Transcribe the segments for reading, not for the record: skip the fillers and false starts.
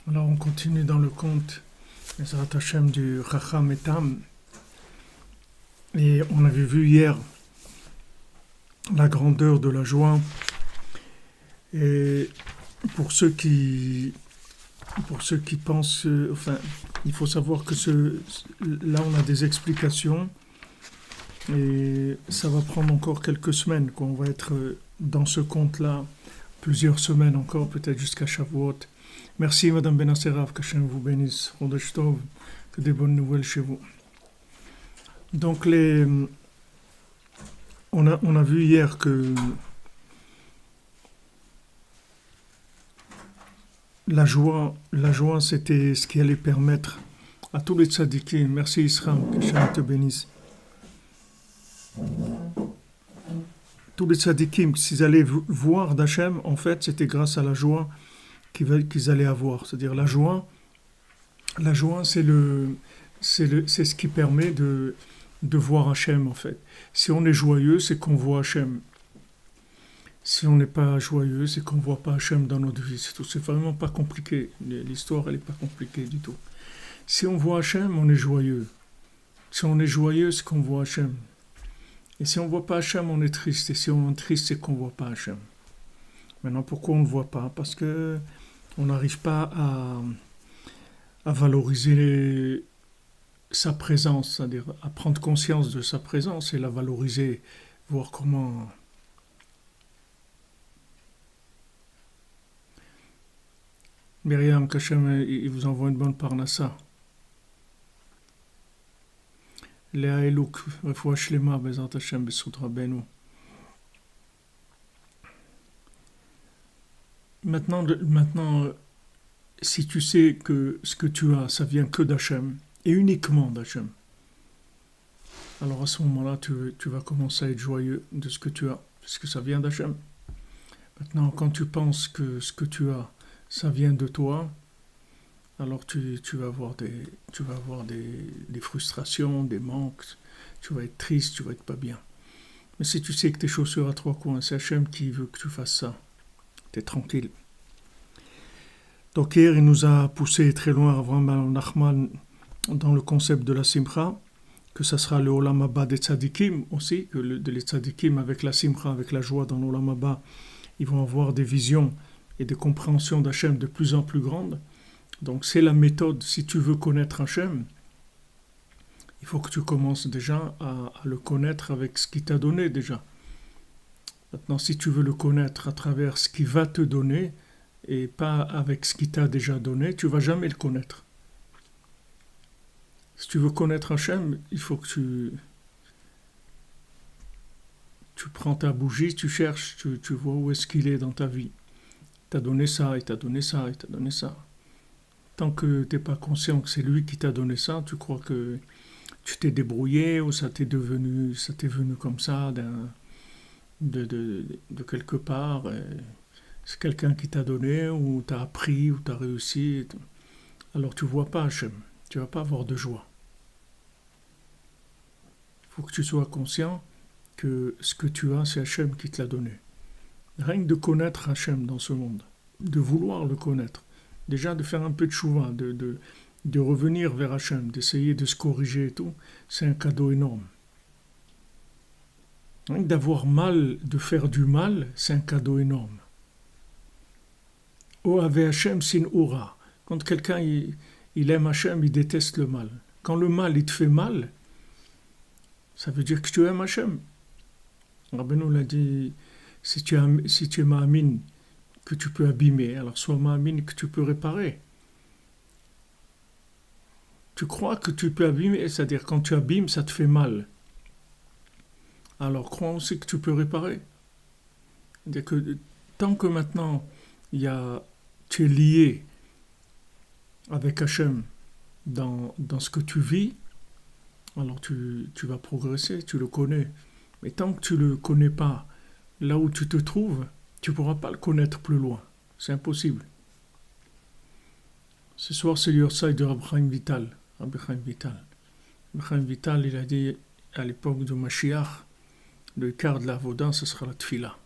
Alors on continue dans le conte Ezrat Hashem du Chacham et Tam. Et on avait vu hier la grandeur de la joie. Et pour ceux qui pensent, il faut savoir que là on a des explications et ça va prendre encore quelques semaines, quoi. On va être dans ce conte-là plusieurs semaines encore, peut-être jusqu'à Shavuot. Merci Madame Benasserav, que Hashem vous bénisse, Chodesh Tov, que des bonnes nouvelles chez vous. Donc on a vu hier que la joie c'était ce qui allait permettre à tous les tzadikim, merci Israël, que Hashem te bénisse, tous les tzadikim, s'ils allaient voir d'Hachem, en fait c'était grâce à la joie qu'ils allaient avoir. C'est-à-dire la joie c'est ce qui permet de voir Hachem, en fait. Si on est joyeux, c'est qu'on voit Hachem. Si on n'est pas joyeux, c'est qu'on ne voit pas Hachem dans notre vie. C'est vraiment pas compliqué. L'histoire, elle n'est pas compliquée du tout. Si on voit Hachem, on est joyeux. Si on est joyeux, c'est qu'on voit Hachem. Et si on ne voit pas Hachem, on est triste. Et si on est triste, c'est qu'on ne voit pas Hachem. Maintenant, pourquoi on ne le voit pas? Parce que on n'arrive pas à valoriser sa présence, c'est-à-dire à prendre conscience de sa présence et la valoriser, voir comment... Myriam, qu'Hachem, il vous envoie une bonne parnassa. Léa Elouk, Refoua Shlema, Bezat Hachem, Bessoud Rabbeinu. Maintenant, si tu sais que ce que tu as, ça vient que d'Hachem, et uniquement d'Hachem, alors à ce moment-là, tu vas commencer à être joyeux de ce que tu as, parce que ça vient d'Hachem. Maintenant, quand tu penses que ce que tu as, ça vient de toi, alors tu vas avoir des frustrations, des manques, tu vas être triste, tu vas être pas bien. Mais si tu sais que tes chaussures à trois coins, c'est Hachem qui veut que tu fasses ça, t'es tranquille. Donc hier, il nous a poussé très loin, Avraham Nachman, dans le concept de la simcha, que ça sera le Olam Haba des tzadikim aussi, que les tzadikim avec la simcha, avec la joie dans l'Olam Haba, ils vont avoir des visions et des compréhensions d'Hachem de plus en plus grandes. Donc c'est la méthode, si tu veux connaître Hachem, il faut que tu commences déjà à le connaître avec ce qu'il t'a donné déjà. Maintenant, si tu veux le connaître à travers ce qu'il va te donner, et pas avec ce qu'il t'a déjà donné, tu ne vas jamais le connaître. Si tu veux connaître Hachem, il faut que tu prends ta bougie, tu cherches, tu vois où est-ce qu'il est dans ta vie. Il t'a donné ça, il t'a donné ça, il t'a donné ça. Tant que tu n'es pas conscient que c'est lui qui t'a donné ça, tu crois que tu t'es débrouillé ou ça t'est venu comme ça de quelque part. C'est quelqu'un qui t'a donné, ou t'as appris, ou t'as réussi. Alors tu vois pas Hachem, tu vas pas avoir de joie. Il faut que tu sois conscient que ce que tu as, c'est Hachem qui te l'a donné. Rien que de connaître Hachem dans ce monde, de vouloir le connaître, déjà de faire un peu de chouva, de revenir vers Hachem, d'essayer de se corriger et tout, c'est un cadeau énorme. Rien que d'avoir mal, de faire du mal, c'est un cadeau énorme. Oave Hachem sin ura. Quand quelqu'un il aime Hachem, il déteste le mal. Quand le mal il te fait mal, ça veut dire que tu aimes Hachem. Rabbeinu l'a dit, si tu es ma'amin, que tu peux abîmer, alors sois ma'amin que tu peux réparer. Tu crois que tu peux abîmer, c'est-à-dire quand tu abîmes, ça te fait mal. Alors crois aussi que tu peux réparer. C'est-à-dire que tant que maintenant tu es lié avec Hachem dans ce que tu vis, alors tu vas progresser, tu le connais. Mais tant que tu ne le connais pas là où tu te trouves, tu ne pourras pas le connaître plus loin. C'est impossible. Ce soir, c'est l'Yorsai de Rabbi Chaim Vital. Rabbi Chaim Vital, il a dit à l'époque de Mashiach, le quart de la Avoda, ce sera la Tfila.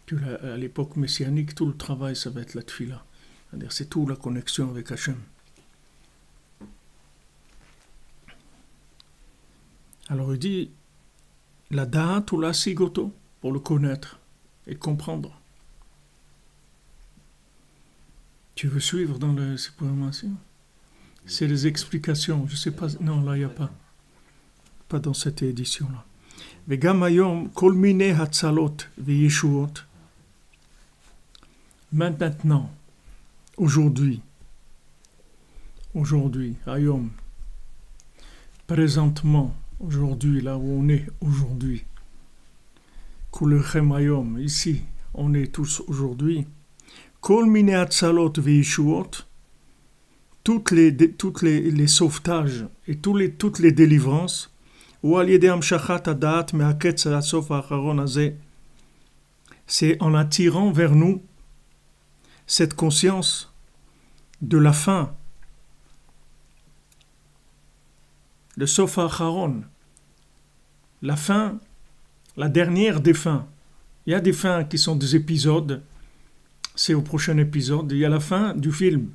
À l'époque messianique, tout le travail, ça va être la tfila. C'est-à-dire, c'est tout la connexion avec Hachem. Alors il dit, la da'at ou la sigoto, pour le connaître et comprendre. Tu veux suivre dans ces programmations? C'est les explications, je sais pas, non là il n'y a pas. Pas dans cette édition-là. וגם היום כל מיני הצלות וישועות. Maintenant, aujourd'hui, היום, présentement, aujourd'hui, là où on est aujourd'hui, כולכם היום, ici, on est tous aujourd'hui, כל מיני הצלות וישועות, toutes les sauvetages et toutes les délivrances, c'est en attirant vers nous cette conscience de la fin, le Sof HaAcharon, la fin, la dernière des fins. Il y a des fins qui sont des épisodes, c'est au prochain épisode, il y a la fin du film.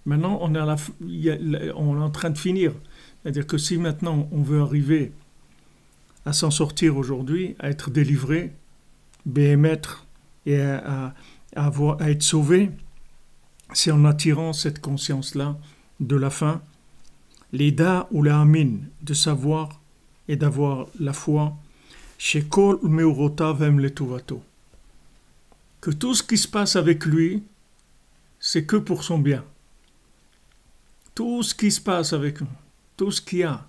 Maintenant, on est en train de finir. C'est-à-dire que si maintenant on veut arriver à s'en sortir aujourd'hui, à être délivré, béhémettre et à être sauvé, c'est en attirant cette conscience-là de la fin, l'ida ou la amin, de savoir et d'avoir la foi, chez kol meurota vem letuvato, que tout ce qui se passe avec lui, c'est que pour son bien. Tout ce qui se passe avec nous, tout ce qu'il y a,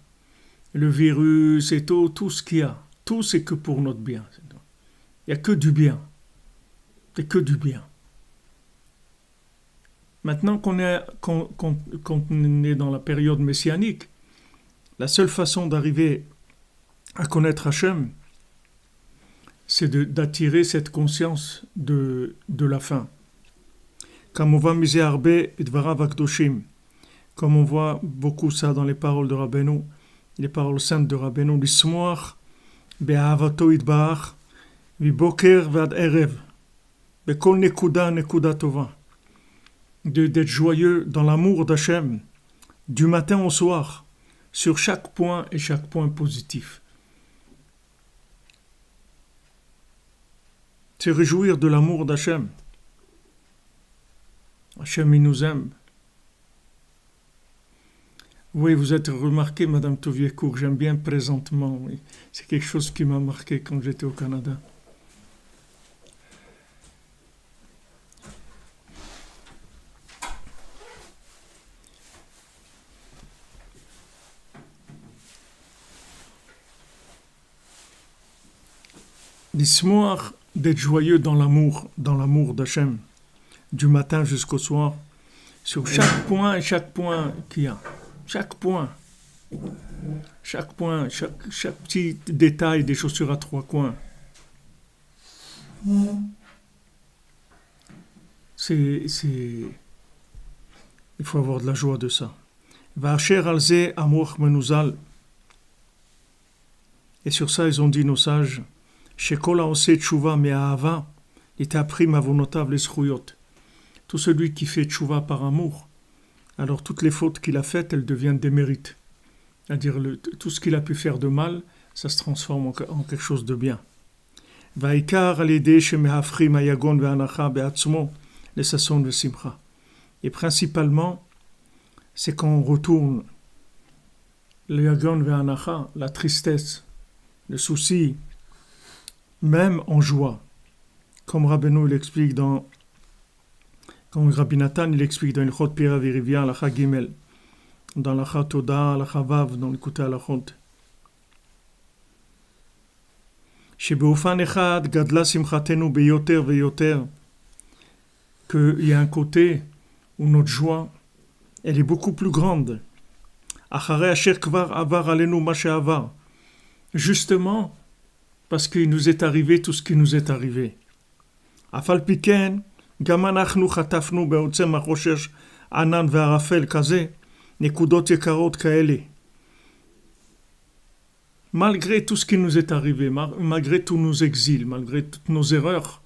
le virus et tout ce qu'il y a, tout c'est que pour notre bien. Il n'y a que du bien. C'est que du bien. Maintenant qu'on est dans la période messianique, la seule façon d'arriver à connaître Hachem, c'est d'attirer cette conscience de la fin. Comme on va miser arbe et dvarav akdoshim, comme on voit beaucoup ça dans les paroles de Rabbeinu, les paroles saintes de Rabbeinu, l'ismoach be'ahavato yitbarach vibokervad erev bekol nekuda tova, d'être joyeux dans l'amour d'Hachem du matin au soir sur chaque point et chaque point positif. Se réjouir de l'amour d'Hachem. Hachem, il nous aime. Oui, vous êtes remarqué, Madame Toviecourt, j'aime bien présentement. Oui. C'est quelque chose qui m'a marqué quand j'étais au Canada. L'histoire d'être joyeux dans l'amour d'Hachem, du matin jusqu'au soir, sur chaque point et chaque point qu'il y a. Chaque point, chaque petit détail des chaussures à trois coins. Il faut avoir de la joie de ça. Va'asher alze amoch menuzal. Et sur ça, ils ont dit nos sages, Shekol haoseh tshuva me'ahava, itaprim avonotav leschuyot. Tout celui qui fait tshuva par amour, alors toutes les fautes qu'il a faites, elles deviennent des mérites. C'est-à-dire tout ce qu'il a pu faire de mal, ça se transforme en quelque chose de bien. Vaikar alideh shemehafrim hayagon ve'anacha be'atzmo lesasson ve'simcha. Et principalement, c'est quand on retourne le yagon ve'anacha, la tristesse, le souci, même en joie. Comme Rabbeinu l'explique comme Rabbi Nathan, il explique dans le Chot Pira Virivia, la Gimel, dans la Toda, la Vav, dans le Kuta la Chot. Shebeofan echad gadla simchatenu beyoter veyoter, qu'il y a un côté où notre joie, elle est beaucoup plus grande. Acharei asher kvar avar alenu ma she'avar. Justement, parce qu'il nous est arrivé tout ce qui nous est arrivé. Afal piken, גם אנחנו חטפנו בעוצם החושש ענן וערפל כזה, נקודות יקרות כאלה. Malgré tout ce qui nous est arrivé, malgré tous nos exils, malgré toutes nos erreurs,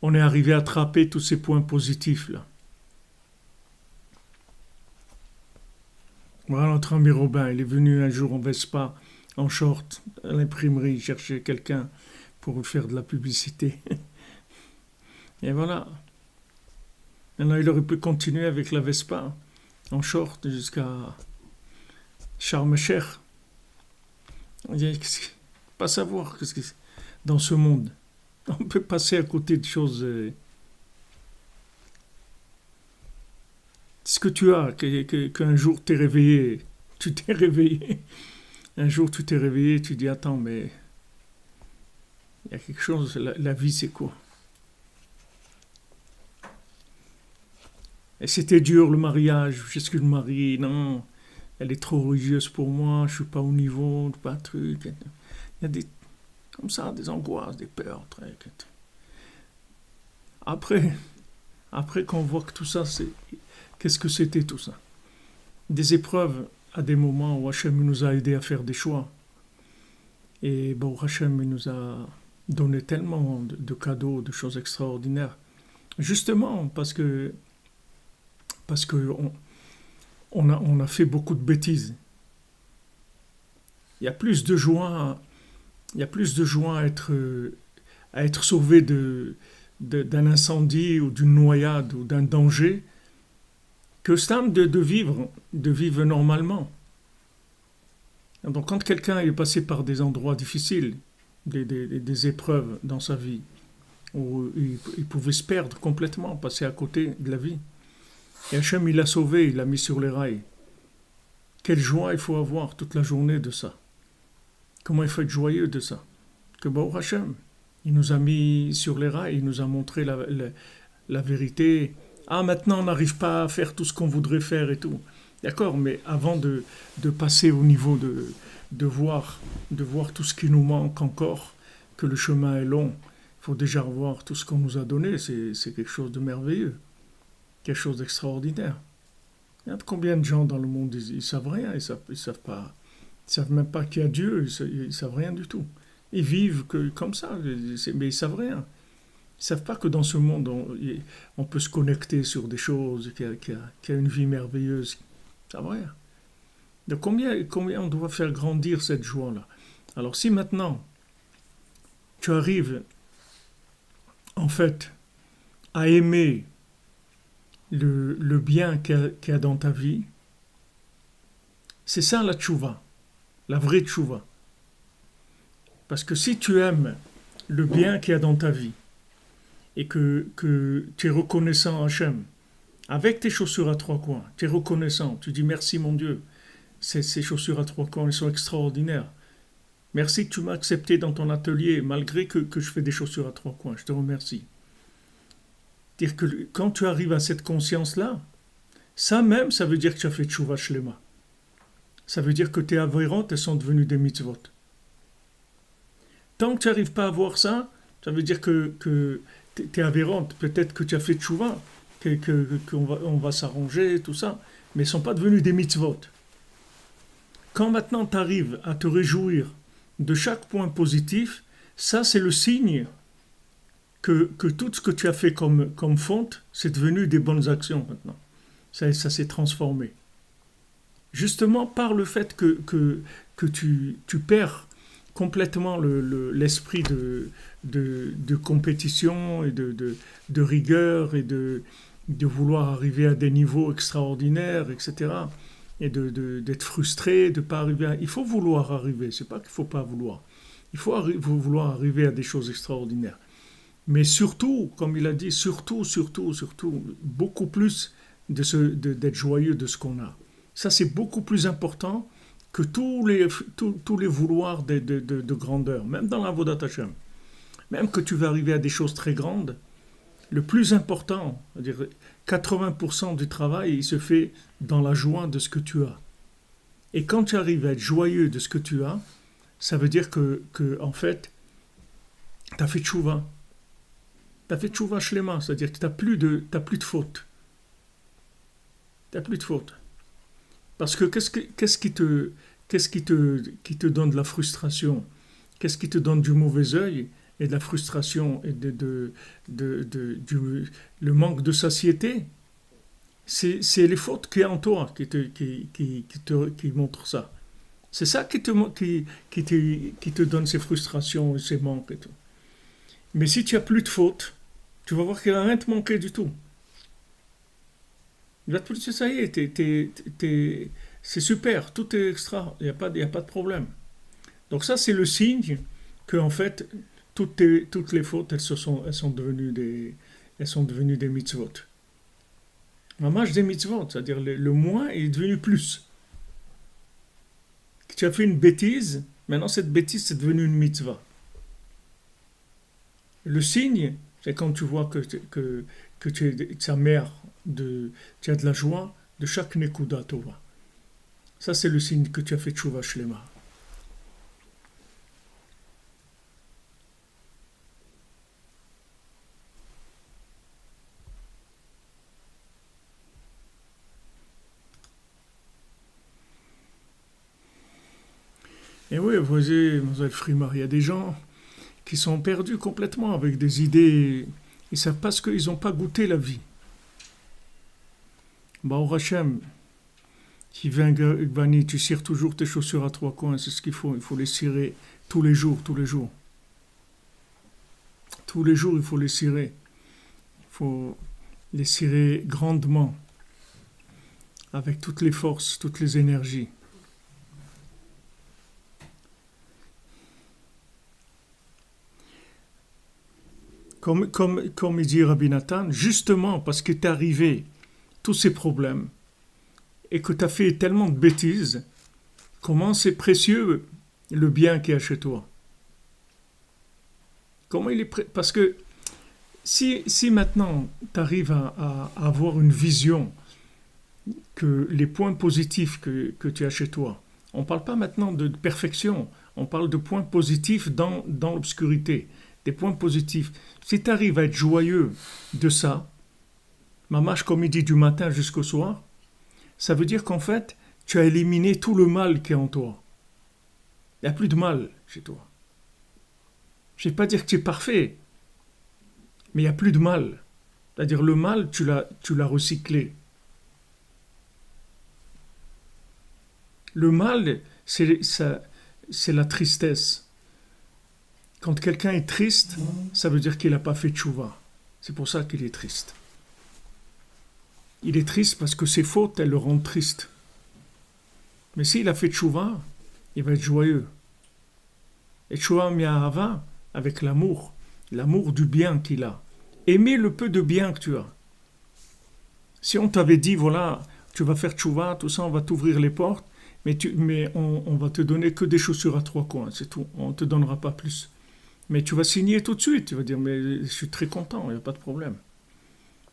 on est arrivé à attraper tous ces points positifs là. Voilà notre ami Robin, il est venu un jour en Vespa, en short, à l'imprimerie, chercher quelqu'un pour lui faire de la publicité. Et voilà. Maintenant, il aurait pu continuer avec la Vespa, en short, jusqu'à Sharm el-Sheikh. Pas savoir qu'est-ce que c'est dans ce monde. On peut passer à côté de choses. Ce que tu as, qu'un jour t'es réveillé, tu t'es réveillé. Un jour tu t'es réveillé, tu dis attends, mais il y a quelque chose, la vie c'est quoi? Et c'était dur le mariage, je suis le mari, non, elle est trop religieuse pour moi, je suis pas au niveau, pas de truc. Il y a des, comme ça, des angoisses, des peurs, trucs. Après, après qu'on voit que tout ça, qu'est-ce que c'était tout ça? Des épreuves à des moments où Hachem nous a aidés à faire des choix. Et bon, Hachem nous a donné tellement de cadeaux, de choses extraordinaires. Justement, parce que on a fait beaucoup de bêtises. Il y a plus de joie, il y a plus de joie à être sauvé d'un incendie ou d'une noyade ou d'un danger que Stam de vivre normalement. Donc quand quelqu'un est passé par des endroits difficiles, des épreuves dans sa vie, où il pouvait se perdre complètement, passer à côté de la vie, et Hachem il l'a sauvé, il l'a mis sur les rails. Quelle joie il faut avoir toute la journée de ça. Comment il faut être joyeux de ça. Que Baruch Hachem, il nous a mis sur les rails, il nous a montré la vérité. Ah, maintenant on n'arrive pas à faire tout ce qu'on voudrait faire et tout. D'accord, mais avant de passer au niveau de voir, de voir tout ce qui nous manque encore, que le chemin est long, il faut déjà revoir tout ce qu'on nous a donné, c'est quelque chose de merveilleux, quelque chose d'extraordinaire. Il y a combien de gens dans le monde, ils savent rien, ils savent pas, ils savent même pas qu'il y a Dieu, ils savent rien du tout. Ils vivent comme ça, mais ils savent rien. Ils savent pas que dans ce monde, on peut se connecter sur des choses, qu'il y a une vie merveilleuse. Ils savent rien. De combien on doit faire grandir cette joie-là. Alors si maintenant, tu arrives, en fait, à aimer le bien qu'il y a dans ta vie, c'est ça la tchouva, la vraie tchouva. Parce que si tu aimes le bien qu'il y a dans ta vie et que tu es reconnaissant à Hachem, avec tes chaussures à trois coins, tu es reconnaissant, tu dis merci mon Dieu, ces chaussures à trois coins, elles sont extraordinaires. Merci que tu m'as accepté dans ton atelier malgré que je fais des chaussures à trois coins, je te remercie. Dire que quand tu arrives à cette conscience-là, ça même, ça veut dire que tu as fait tchouva shlema. Ça veut dire que tes avérantes, elles sont devenues des mitzvot. Tant que tu n'arrives pas à voir ça, ça veut dire que tes avérantes, peut-être que tu as fait tchouva, qu'on va s'arranger, tout ça, mais elles ne sont pas devenues des mitzvot. Quand maintenant tu arrives à te réjouir de chaque point positif, ça c'est le signe que tout ce que tu as fait comme fonte, c'est devenu des bonnes actions maintenant. Ça s'est transformé. Justement par le fait que tu perds complètement l'esprit de compétition et de rigueur et de vouloir arriver à des niveaux extraordinaires, etc. Et d'être frustré, de ne pas arriver à... Il faut vouloir arriver, c'est pas qu'il ne faut pas vouloir. Il faut vouloir arriver à des choses extraordinaires. Mais surtout, comme il a dit, surtout, beaucoup plus d'être joyeux de ce qu'on a. Ça, c'est beaucoup plus important que tous les vouloirs de grandeur, même dans la Vodat Hashem. Même que tu vas arriver à des choses très grandes, le plus important, c'est-à-dire 80% du travail, il se fait dans la joie de ce que tu as. Et quand tu arrives à être joyeux de ce que tu as, ça veut dire que en fait, tu as fait tchouva. Tu as fait tchouva shlema, c'est-à-dire que tu n'as plus de faute. Tu n'as plus de faute. Parce que qu'est-ce qui te donne de la frustration? Qu'est-ce qui te donne du mauvais œil? et de la frustration et le manque de satiété, c'est les fautes qu'il y a en toi qui montrent ça. C'est ça qui te donne ces frustrations et ces manques et tout. Mais si tu n'as plus de fautes, tu vas voir qu'il va rien te manquer du tout. Là, tout ça y est, c'est super, tout est extra, il y a pas de problème. Donc ça, c'est le signe que en fait, toutes les fautes, elles sont devenues des mitzvot. Mamash des mitzvot, c'est-à-dire le moins est devenu plus. Tu as fait une bêtise, maintenant cette bêtise c'est devenu une mitzvah. Le signe, c'est quand tu vois que tu es sa mère, tu as de la joie de chaque nekuda tova. Ça c'est le signe que tu as fait tshuva shlema. Et oui, vous voyez, Mlle Frimar, il y a des gens qui sont perdus complètement avec des idées. Ils ne savent pas ce qu'ils n'ont pas goûté la vie. Baruch Hashem, Vani, tu cires toujours tes chaussures à trois coins, c'est ce qu'il faut. Il faut les cirer tous les jours, tous les jours. Tous les jours, il faut les cirer. Il faut les cirer grandement, avec toutes les forces, toutes les énergies. Comme il dit Rabbi Nathan, justement parce que t'es arrivé tous ces problèmes et que tu as fait tellement de bêtises, comment c'est précieux le bien qu'il y a chez toi. Comment il est parce que si maintenant tu arrives à avoir une vision que les points positifs que tu as chez toi, on ne parle pas maintenant de perfection, on parle de points positifs dans l'obscurité, des points positifs. Si tu arrives à être joyeux de ça, mamash comme il dit du matin jusqu'au soir, ça veut dire qu'en fait, tu as éliminé tout le mal qui est en toi. Il n'y a plus de mal chez toi. Je ne vais pas dire que tu es parfait, mais il n'y a plus de mal. C'est-à-dire le mal, tu l'as recyclé. Le mal, c'est la tristesse. Quand quelqu'un est triste, ça veut dire qu'il n'a pas fait tchouva. C'est pour ça qu'il est triste. Il est triste parce que ses fautes, elles le rendent triste. Mais s'il a fait tchouva, il va être joyeux. Et tchouva mi'ahava, avec l'amour du bien qu'il a. Aimer le peu de bien que tu as. Si on t'avait dit, voilà, tu vas faire tchouva, tout ça, on va t'ouvrir les portes, mais on va te donner que des chaussures à trois coins, c'est tout. On ne te donnera pas plus. Mais tu vas signer tout de suite. Tu vas dire, mais je suis très content, il n'y a pas de problème.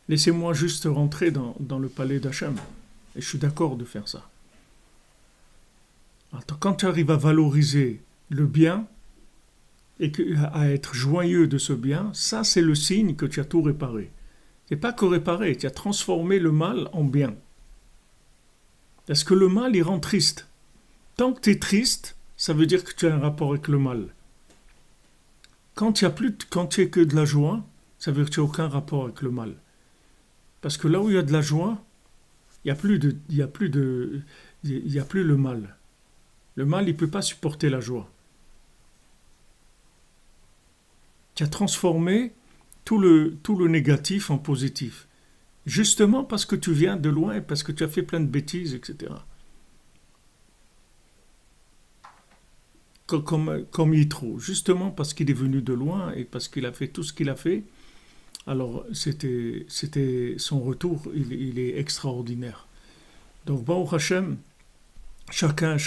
Laissez-moi juste rentrer dans le palais d'Hachem. Et je suis d'accord de faire ça. Alors, quand tu arrives à valoriser le bien et à être joyeux de ce bien, ça c'est le signe que tu as tout réparé. Tu n'es pas que réparé, tu as transformé le mal en bien. Parce que le mal, il rend triste. Tant que tu es triste, ça veut dire que tu as un rapport avec le mal. Quand tu es que de la joie, ça veut dire que tu n'as aucun rapport avec le mal. Parce que là où il y a de la joie, il n'y a plus le mal. Le mal, il ne peut pas supporter la joie. Tu as transformé tout le négatif en positif. Justement parce que tu viens de loin, parce que tu as fait plein de bêtises, etc. Comme Yitro, justement parce qu'il est venu de loin et parce qu'il a fait tout ce qu'il a fait, alors c'était son retour, il est extraordinaire. Donc Baruch Hashem, chacun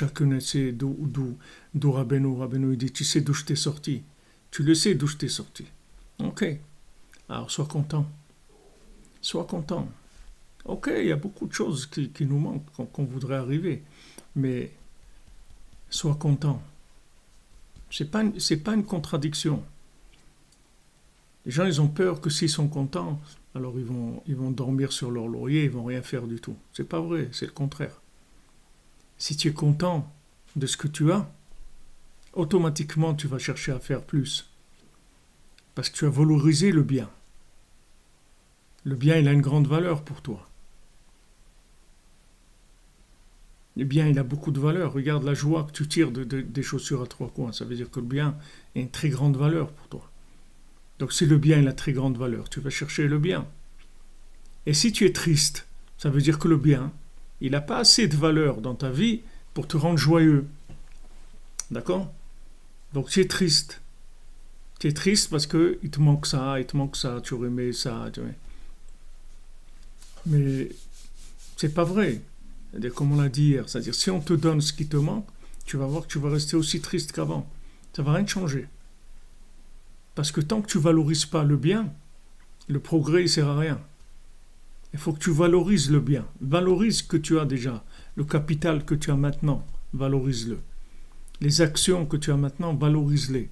sait d'où Rabbeinu il dit, tu sais d'où je t'ai sorti, tu le sais d'où je t'ai sorti. Ok, alors sois content. Ok, il y a beaucoup de choses qui nous manquent, qu'on voudrait arriver, mais sois content. C'est pas une contradiction. Les gens, ils ont peur que s'ils sont contents, alors ils vont dormir sur leur laurier, ils vont rien faire du tout. C'est pas vrai, c'est le contraire. Si tu es content de ce que tu as, automatiquement tu vas chercher à faire plus. parce que tu as valorisé le bien. Le bien, il a une grande valeur pour toi. Le bien, il a beaucoup de valeur. Regarde la joie que tu tires des chaussures à trois coins. Ça veut dire que le bien a une très grande valeur pour toi. Donc si le bien il a très grande valeur, tu vas chercher le bien. Et si tu es triste, ça veut dire que le bien, il n'a pas assez de valeur dans ta vie pour te rendre joyeux. D'accord? Donc tu es triste. Tu es triste parce qu'il te manque ça, tu aurais aimé ça. Mais c'est pas vrai. C'est-à-dire, comme on l'a dit hier, c'est-à-dire si on te donne ce qui te manque, tu vas voir que tu vas rester aussi triste qu'avant. Ça va rien changer. Parce que tant que tu valorises pas le bien, le progrès ne sert à rien. Il faut que tu valorises le bien. Valorise ce que tu as déjà. Le capital que tu as maintenant, valorise-le. Les actions que tu as maintenant, valorise-les.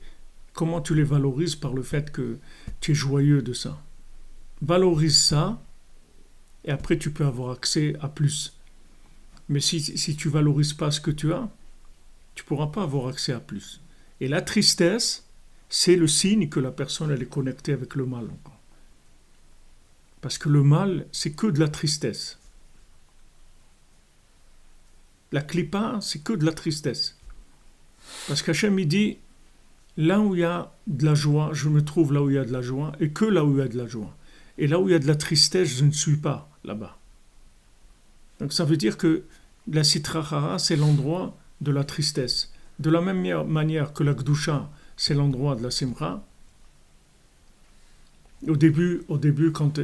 Comment tu les valorises? Par le fait que tu es joyeux de ça. Valorise ça et après tu peux avoir accès à plus. Mais si tu ne valorises pas ce que tu as, tu ne pourras pas avoir accès à plus. Et la tristesse, c'est le signe que la personne elle est connectée avec le mal. Parce que le mal, c'est que de la tristesse. La clipa, c'est que de la tristesse. Parce qu'Hachem, il dit, là où il y a de la joie, je me trouve là où il y a de la joie, et que là où il y a de la joie. Et là où il y a de la tristesse, je ne suis pas là-bas. Donc ça veut dire que la Sitra Hara, c'est l'endroit de la tristesse. De la même manière que la Gdusha, c'est l'endroit de la Simra. Au début quand on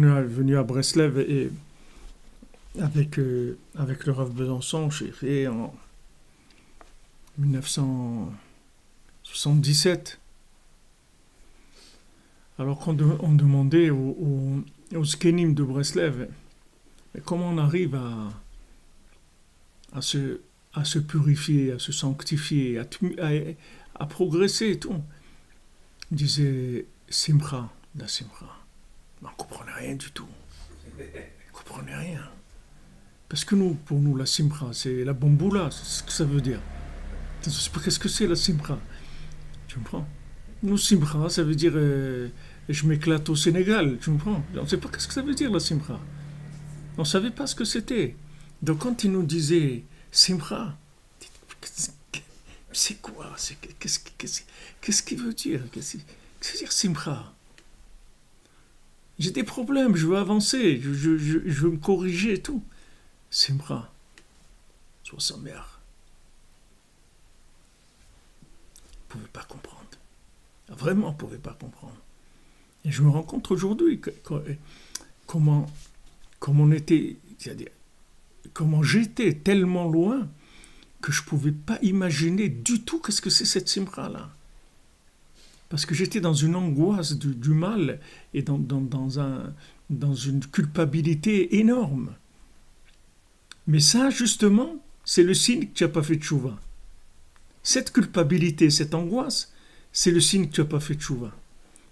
est venu à Breslev et avec le Rav Besançon, j'ai fait en 1977. Alors qu'on demandait aux Skenim de Breslev, mais comment on arrive à se purifier, à se sanctifier, à progresser et tout. Il disait Simcha, la Simcha. Mais on ne comprenait rien du tout. On ne comprenait rien. Parce que pour nous, la Simcha, c'est la bamboula, c'est ce que ça veut dire. Je ne sais pas qu'est-ce que c'est la Simcha. Tu comprends? Nous, Simcha, ça veut dire je m'éclate au Sénégal. Tu comprends? On ne sait pas qu'est-ce que ça veut dire la Simcha. On ne savait pas ce que c'était. Donc quand il nous disait Simcha, c'est quoi? Qu'est-ce qu'il veut dire? Qu'est-ce que veut dire Simcha? J'ai des problèmes, je veux avancer, je veux me corriger et tout. Simcha, sois sa mère. On ne pouvait pas comprendre. Vraiment, on ne pouvait pas comprendre. Et je me rends compte aujourd'hui comment on était, c'est-à-dire comment j'étais tellement loin que je ne pouvais pas imaginer du tout qu'est-ce que c'est cette simra-là. Parce que j'étais dans une angoisse du mal et dans une culpabilité énorme. Mais ça, justement, c'est le signe que tu n'as pas fait de tchouva. Cette culpabilité, cette angoisse, c'est le signe que tu n'as pas fait de tchouva.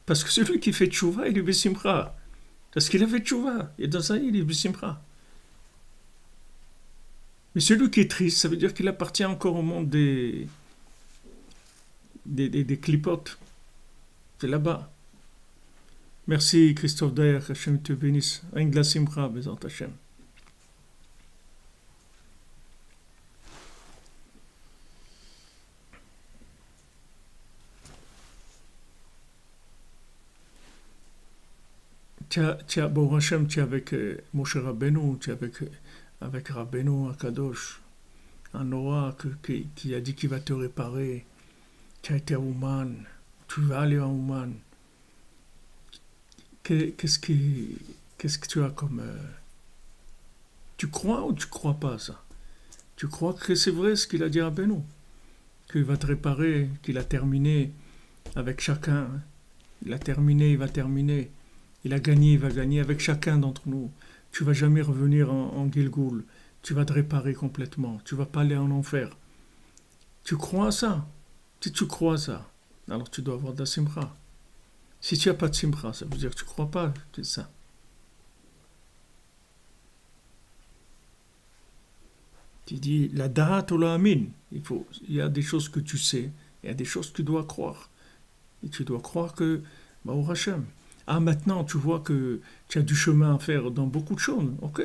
Parce que celui qui fait tchouva, il est besimra. Parce qu'il a fait tchouva. Et dans ça, il est besimra. Mais celui qui est triste, ça veut dire qu'il appartient encore au monde des clipotes. C'est là-bas. Merci Christophe Dayer, Hachem te bénisse. Rien de la simra, Bézant Hachem. Bon Hachem, tu es avec Moshe Rabbeinu, tu es avec Rabbeinu Akadosh, un Noah qui a dit qu'il va te réparer. Tu as été à Ouman, tu vas aller à Ouman. Qu'est-ce que tu as comme... Tu crois ou tu crois pas ça? Tu crois que c'est vrai ce qu'il a dit à Rabbeinu? Qu'il va te réparer, qu'il a terminé avec chacun. Il a terminé, il va terminer. Il a gagné, il va gagner avec chacun d'entre nous. Tu vas jamais revenir en Gilgoul. Tu vas te réparer complètement. Tu vas pas aller en enfer. Tu crois à ça? Si tu crois à ça, alors tu dois avoir de la simra. Si tu n'as pas de simra, ça veut dire que tu ne crois pas, c'est ça. Tu dis la da'at ou la amin. Il y a des choses que tu sais Il y a des choses que tu dois croire. Et tu dois croire que, au Hachem. Ah, maintenant, tu vois que tu as du chemin à faire dans beaucoup de choses. Ok.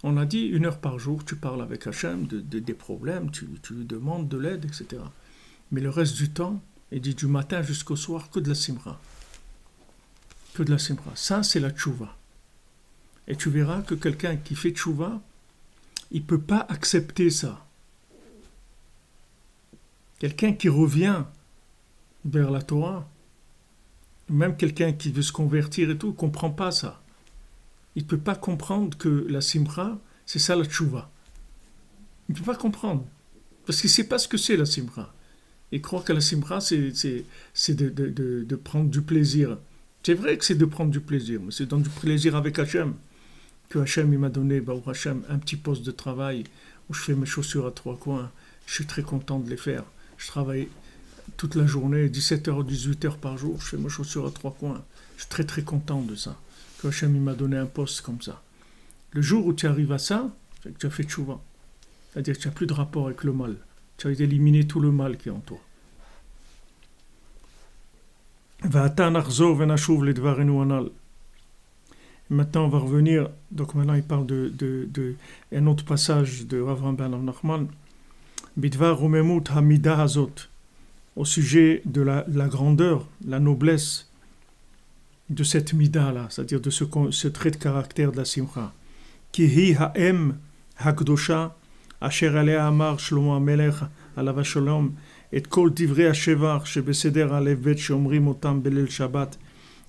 On a dit 1 heure par jour, tu parles avec Hachem des problèmes, tu lui demandes de l'aide, etc. Mais le reste du temps, il dit du matin jusqu'au soir, que de la simra. Que de la simra. Ça, c'est la tchouva. Et tu verras que quelqu'un qui fait tchouva, il ne peut pas accepter ça. Quelqu'un qui revient vers la Torah, même quelqu'un qui veut se convertir et tout, ne comprend pas ça. Il ne peut pas comprendre que la simra, c'est ça la tchouva. Il ne peut pas comprendre. Parce qu'il ne sait pas ce que c'est la simra. Il croit que la simra, c'est de prendre du plaisir. C'est vrai que c'est de prendre du plaisir, mais c'est dans du plaisir avec Hachem. Que Hachem il m'a donné, Hachem, un petit poste de travail où je fais mes chaussures à 3 coins. Je suis très content de les faire. Je travaille toute la journée, 17h, 18h par jour. Je fais mes chaussures à 3 coins. Je suis très très content de ça. Que Hachem il m'a donné un poste comme ça. Le jour où tu arrives à ça, c'est que tu as fait tchouva. C'est-à-dire que tu n'as plus de rapport avec le mal. Tu as éliminé tout le mal qui est en toi. Maintenant, on va revenir. Donc maintenant, il parle de un autre passage de Rav Ben Nachman. Bidvar Romemut Hamida Hazot. Au sujet de la grandeur, la noblesse de cette mida-là, c'est-à-dire de ce trait de caractère de la simcha. Ki hi ha'em ha'kdosha asher alea amar Shlomo HaMelech alav shalom et kol divrei השבח שבסדר א' ב' שאומרים אותם בליל שבת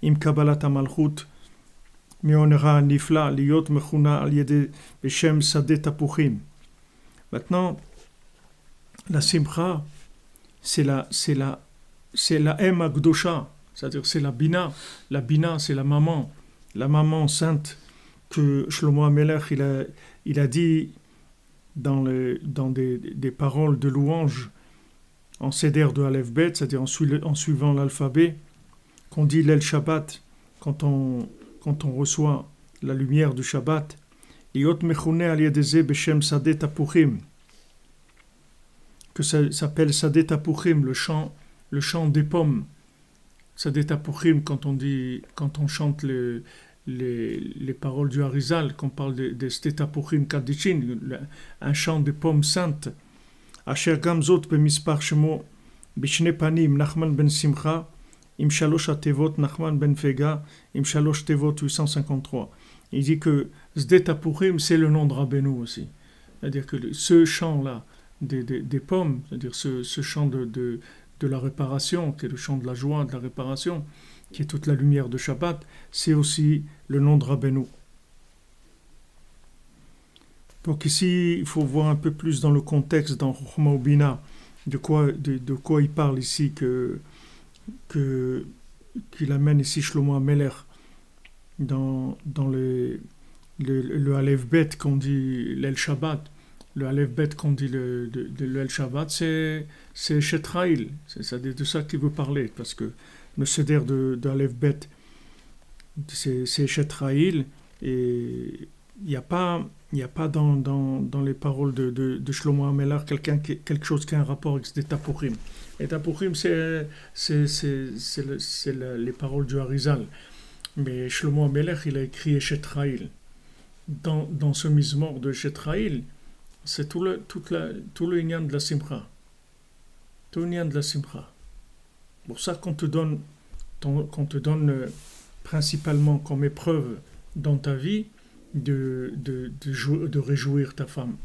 עם קבלת המלכות מהונרה הנפלא להיות מכונה על ידי בשם שדה תפוחים. Maintenant, la simcha, c'est la em ha'kdosha, c'est-à-dire c'est la bina. La bina, c'est la maman sainte que Shlomo HaMelech il a dit dans des paroles de louange en Seder de Aleph Bet, c'est-à-dire en suivant l'alphabet, qu'on dit l'El Shabbat, quand on reçoit la lumière du Shabbat, Yot Mechune al Yedeze Beshem Sadeh Tapuchim, que ça s'appelle Sadeh Tapuchim, le champ des pommes. Sadeh Tapuchim, quand on chante les paroles du Harizal, qu'on parle de Sadeh Tapuchim Kadishin, un champ de pommes saintes. Asher Gamzot bemispar shemo bishne panim Nachman ben Simcha im shalosh atevot Nachman ben Fega im shalosh tevot 853. Il dit que Sadeh Tapuchim, c'est le nom de Rabbeinu aussi. C'est-à-dire que ce champ-là des pommes, c'est-à-dire ce champ de la réparation, qui est le champ de la joie, de la réparation, qui est toute la lumière de Shabbat, c'est aussi le nom de Rabbeinu. Donc ici, il faut voir un peu plus dans le contexte, dans Chokhma Ubina, de quoi il parle ici, qu'il amène ici Shlomo HaMelech dans le Aleph Bet qu'on dit l'El Shabbat. Le Aleph Bet qu'on dit le El Shabbat, c'est Shetraïl. C'est de ça qu'il veut parler, parce que le Seder de Aleph Bet, c'est Shetraïl, et il n'y a pas dans les paroles de Shlomo HaMelech quelque chose qui a un rapport avec des Tapuchim. Et Tapuchim, c'est les paroles du Harizal. Mais Shlomo HaMelech, il a écrit Shetraïl. Dans ce mizmor de Shetraïl, c'est tout le inyan de la simcha. Tout le inyan de la simcha. Pour ça qu'on te donne principalement comme épreuve dans ta vie de réjouir ta femme.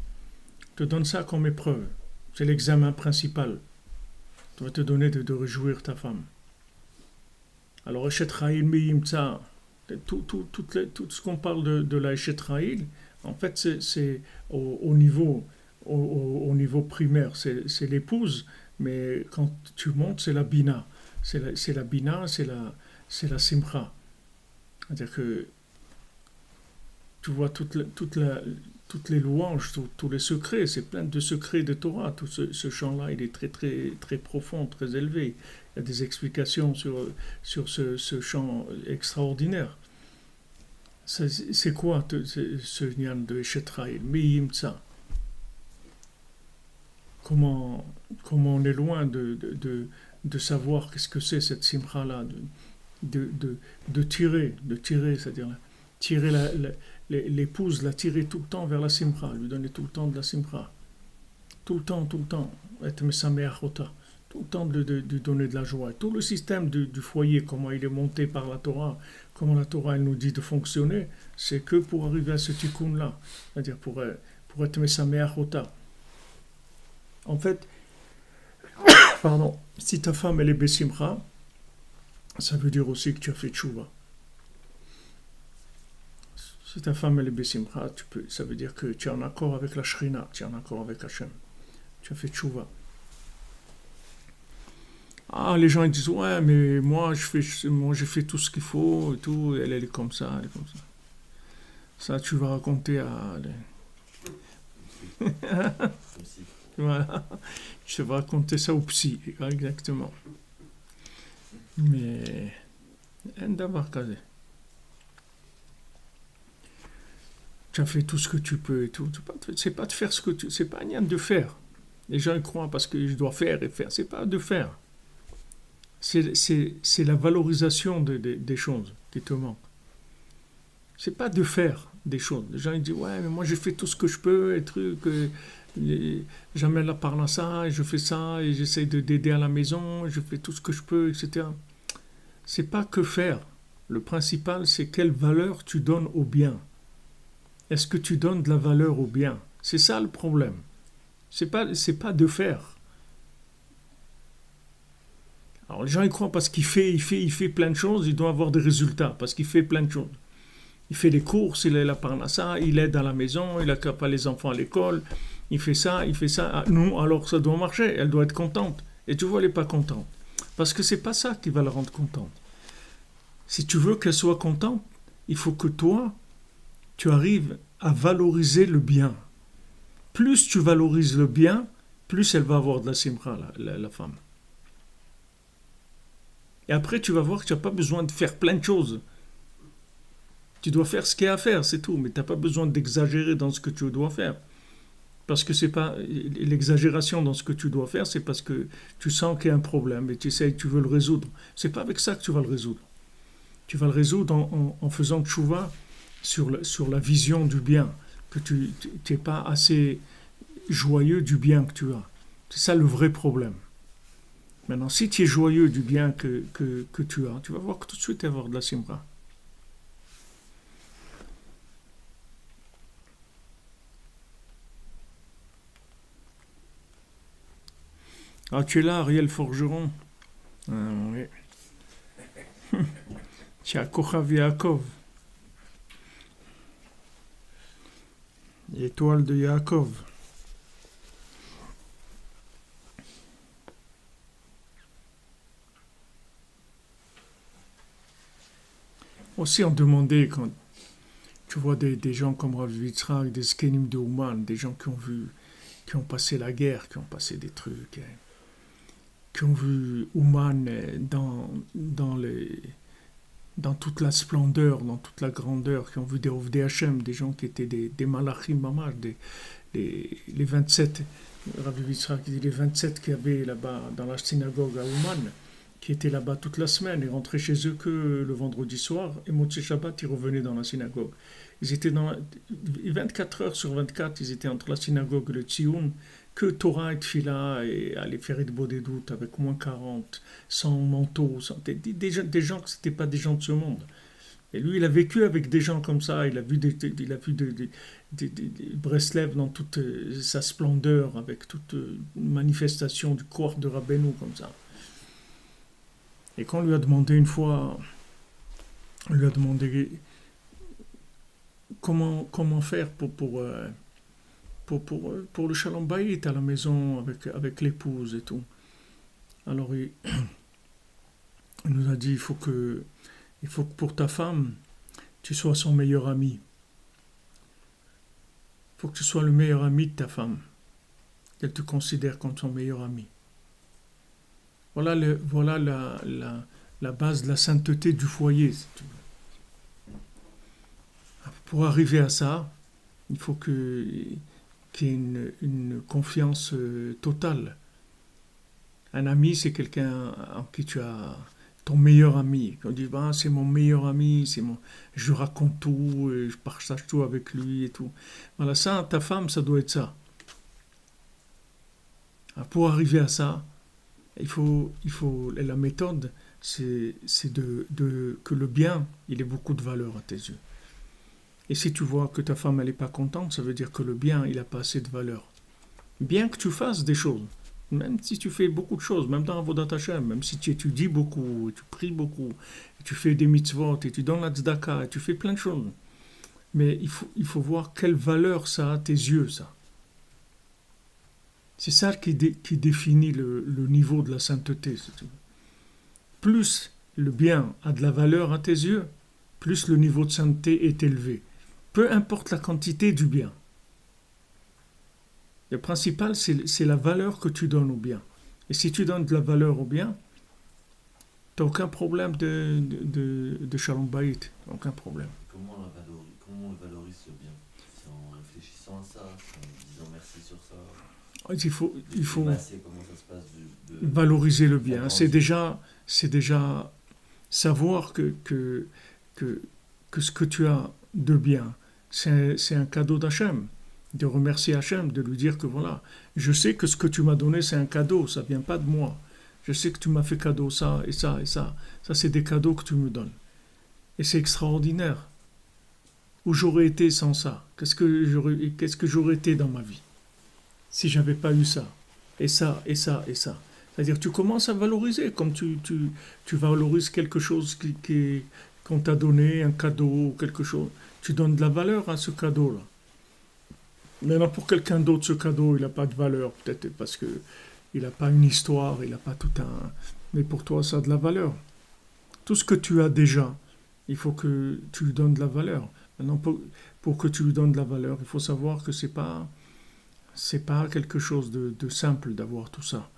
Te donne ça comme épreuve. C'est l'examen principal. Tu vas te donner de réjouir ta femme. Alors, Eshet Ra'il Meyimtsa, tout ce qu'on parle de la Eshet Ra'il, en fait, c'est au niveau primaire, c'est l'épouse, mais quand tu montes, c'est la bina. C'est la bina, c'est la simcha. C'est-à-dire que tu vois toutes les louanges, tous les secrets, c'est plein de secrets de Torah. Tout ce champ-là, il est très, très, très profond, très élevé. Il y a des explications sur ce champ extraordinaire. C'est quoi ce nian de Eshet Ra'il Meyimtsa? comment, comment on est loin de savoir qu'est-ce que c'est cette simcha-là, de tirer, c'est-à-dire tirer l'épouse, la tirer tout le temps vers la simcha, lui donner tout le temps de la simcha, tout le temps, être mesameachota, tout le temps de donner de la joie. Tout le système du foyer, comment il est monté par la Torah, comment la Torah elle nous dit de fonctionner, c'est que pour arriver à ce tikkun-là, c'est-à-dire pour être mesameachota. En fait, pardon, si ta femme elle est besimcha, ça veut dire aussi que tu as fait tchouva. Si ta femme elle est besimcha, ça veut dire que tu es en accord avec la shrina, tu es en accord avec Hachem. Tu as fait tchouva. Ah, les gens ils disent ouais, mais moi j'ai fait tout ce qu'il faut et tout. Elle est comme ça, elle est comme ça. Ça, tu vas raconter à. Voilà. Je vais raconter ça au psy, exactement. Mais. Un d'avoir casé. Tu as fait tout ce que tu peux et tout. C'est pas de faire ce que tu. C'est pas rien de faire. Les gens ils croient parce que je dois faire et faire. C'est pas de faire. C'est la valorisation des choses qui te manque. C'est pas de faire des choses. Les gens ils disent ouais, mais moi j'ai fait tout ce que je peux, et trucs, j'amène la parnassa, et je fais ça, et j'essaye d'aider à la maison, je fais tout ce que je peux, etc. C'est pas que faire. Le principal, c'est quelle valeur tu donnes au bien. Est-ce que tu donnes de la valeur au bien? C'est ça le problème. C'est pas de faire. Alors les gens ils croient parce qu'il fait plein de choses, il doit avoir des résultats, parce qu'il fait plein de choses. Il fait des courses, il est là par ça, il aide à la maison, il accompagne les enfants à l'école, il fait ça. Ah, non, alors ça doit marcher, elle doit être contente. Et tu vois, elle n'est pas contente. Parce que c'est pas ça qui va la rendre contente. Si tu veux qu'elle soit contente, il faut que toi, tu arrives à valoriser le bien. Plus tu valorises le bien, plus elle va avoir de la simcha, la femme. Et après, tu vas voir que tu n'as pas besoin de faire plein de choses. Tu dois faire ce qu'il y a à faire, c'est tout. Mais tu n'as pas besoin d'exagérer dans ce que tu dois faire. Parce que c'est pas l'exagération dans ce que tu dois faire, c'est parce que tu sens qu'il y a un problème et tu veux le résoudre. C'est pas avec ça que tu vas le résoudre. Tu vas le résoudre en faisant tchouva sur la vision du bien, que tu n'es pas assez joyeux du bien que tu as. C'est ça le vrai problème. Maintenant, si tu es joyeux du bien que tu as, tu vas voir que tout de suite tu vas avoir de la simra. Ah, tu es là, Ariel Forgeron. Ah, oui. Tu es à Kochav Yaakov. Étoile de Yaakov. Aussi, on demandait, quand tu vois des gens comme Rav Yitzhak, des Skenim de Ouman, des gens qui ont passé la guerre, qui ont passé des trucs, qui ont vu Ouman dans toute la splendeur, dans toute la grandeur, qui ont vu des Ovdei Hashem, des gens qui étaient des malachim mamash, les 27, Rav Yitzhak dit les 27 qu'il y avait là-bas dans la synagogue à Ouman, qui étaient là-bas toute la semaine, ils rentraient chez eux que le vendredi soir, et Motzei Shabbat, ils revenaient dans la synagogue. Ils étaient 24 heures sur 24, ils étaient entre la synagogue et le Tzioun, que Torah et Tfila, et aller faire de doutes avec moins 40, sans manteau, des gens que c'était pas des gens de ce monde. Et lui, il a vécu avec des gens comme ça, il a vu des Breslev dans toute sa splendeur, avec toute une manifestation du corps de Rabbeinu comme ça. Et quand on lui a demandé une fois, on lui a demandé comment faire pour le Shalom Bayit à la maison avec l'épouse et tout. Alors il nous a dit il faut que pour ta femme, tu sois son meilleur ami. Il faut que tu sois le meilleur ami de ta femme. Qu'elle te considère comme son meilleur ami. Voilà la base de la sainteté du foyer. Pour arriver à ça, il faut qu'il qui ait une confiance totale. Un ami, c'est quelqu'un en qui tu as ton meilleur ami. On dit, bah, c'est mon meilleur ami, je raconte tout, je partage tout avec lui et tout. Voilà, ça, ta femme, ça doit être ça. Alors, pour arriver à ça, la méthode, c'est que le bien, il ait beaucoup de valeur à tes yeux. Et si tu vois que ta femme, elle n'est pas contente, ça veut dire que le bien, il n'a pas assez de valeur. Bien que tu fasses des choses, même si tu fais beaucoup de choses, même dans Avodat Hashem, même si tu étudies beaucoup, et tu pries beaucoup, et tu fais des mitzvot, et tu donnes la tzedaka, et tu fais plein de choses. Mais il faut voir quelle valeur ça a à tes yeux, ça. C'est ça qui définit le niveau de la sainteté. Plus le bien a de la valeur à tes yeux, plus le niveau de sainteté est élevé. Peu importe la quantité du bien. Le principal, c'est la valeur que tu donnes au bien. Et si tu donnes de la valeur au bien, tu n'as aucun problème de Shalom Bayit. Aucun problème. Comment on valorise ce bien? C'est en réfléchissant à ça, c'est en disant merci sur ça. Il faut comment ça se passe valoriser le bien. C'est déjà savoir que ce que tu as de bien, c'est un cadeau d'Hachem. De remercier Hachem, de lui dire que voilà, je sais que ce que tu m'as donné, c'est un cadeau, ça ne vient pas de moi. Je sais que tu m'as fait cadeau ça et ça et ça. Ça, c'est des cadeaux que tu me donnes. Et c'est extraordinaire. Où j'aurais été sans ça? Qu'est-ce que j'aurais été dans ma vie si j'avais pas eu ça? Et ça, et ça, et ça. C'est-à-dire que tu commences à valoriser, comme tu valorises quelque chose qu'on t'a donné, un cadeau, quelque chose. Tu donnes de la valeur à ce cadeau-là. Maintenant, pour quelqu'un d'autre, ce cadeau, il n'a pas de valeur, peut-être parce que il n'a pas une histoire, il n'a pas tout un... Mais pour toi, ça a de la valeur. Tout ce que tu as déjà, il faut que tu lui donnes de la valeur. Maintenant, pour que tu lui donnes de la valeur, il faut savoir que c'est pas quelque chose de simple d'avoir tout ça.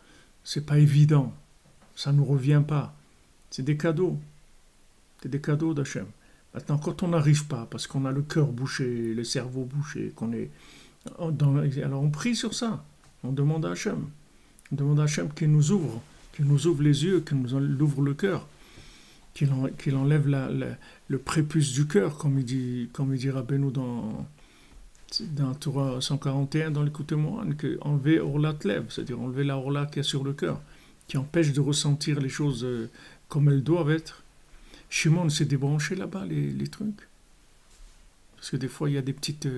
C'est pas évident. Ça ne nous revient pas. C'est des cadeaux. C'est des cadeaux d'Hachem. Maintenant, quand on n'arrive pas, parce qu'on a le cœur bouché, le cerveau bouché, alors on prie sur ça. On demande à Hachem. On demande à Hachem qu'il nous ouvre les yeux, qu'il nous ouvre le cœur, qu'il enlève le prépuce du cœur, comme il dit Rabbeinu dans Torah 141, dans l'écoute moine, enlever Orlat Lev, c'est-à-dire enlever la Orla qu'il y a sur le cœur, qui empêche de ressentir les choses comme elles doivent être. Shimon s'est débranché là-bas, les trucs. Parce que des fois, il y a des petites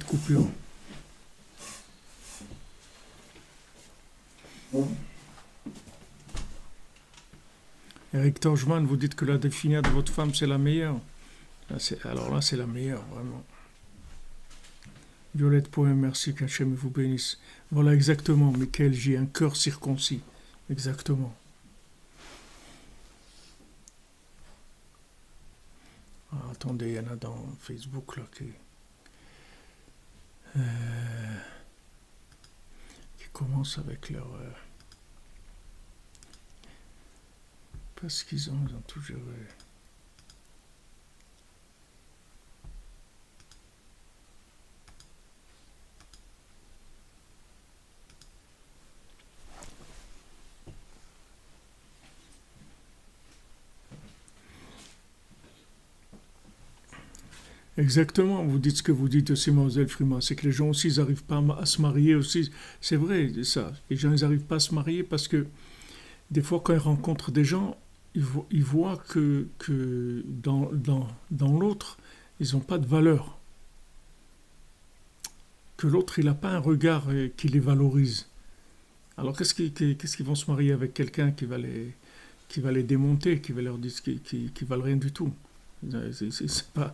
coupures. Eric Torjman, vous dites que la définition de votre femme, c'est la meilleure. Alors là, c'est la meilleure, vraiment. Violette Poème, merci qu'Hachem vous bénisse. Voilà exactement, Michael J, un cœur circoncis. Exactement. Ah, attendez, il y en a dans Facebook là qui commencent avec leur... parce qu'ils ont toujours... Exactement, vous dites ce que vous dites aussi, Mademoiselle Frima, c'est que les gens aussi, ils n'arrivent pas à se marier aussi. C'est vrai, ça. Les gens, ils n'arrivent pas à se marier parce que des fois, quand ils rencontrent des gens, ils voient que dans l'autre, ils n'ont pas de valeur. Que l'autre, il n'a pas un regard qui les valorise. Alors, qu'est-ce qu'ils vont se marier avec quelqu'un qui va les démonter, qui va leur dire qu'ils valent rien du tout? C'est pas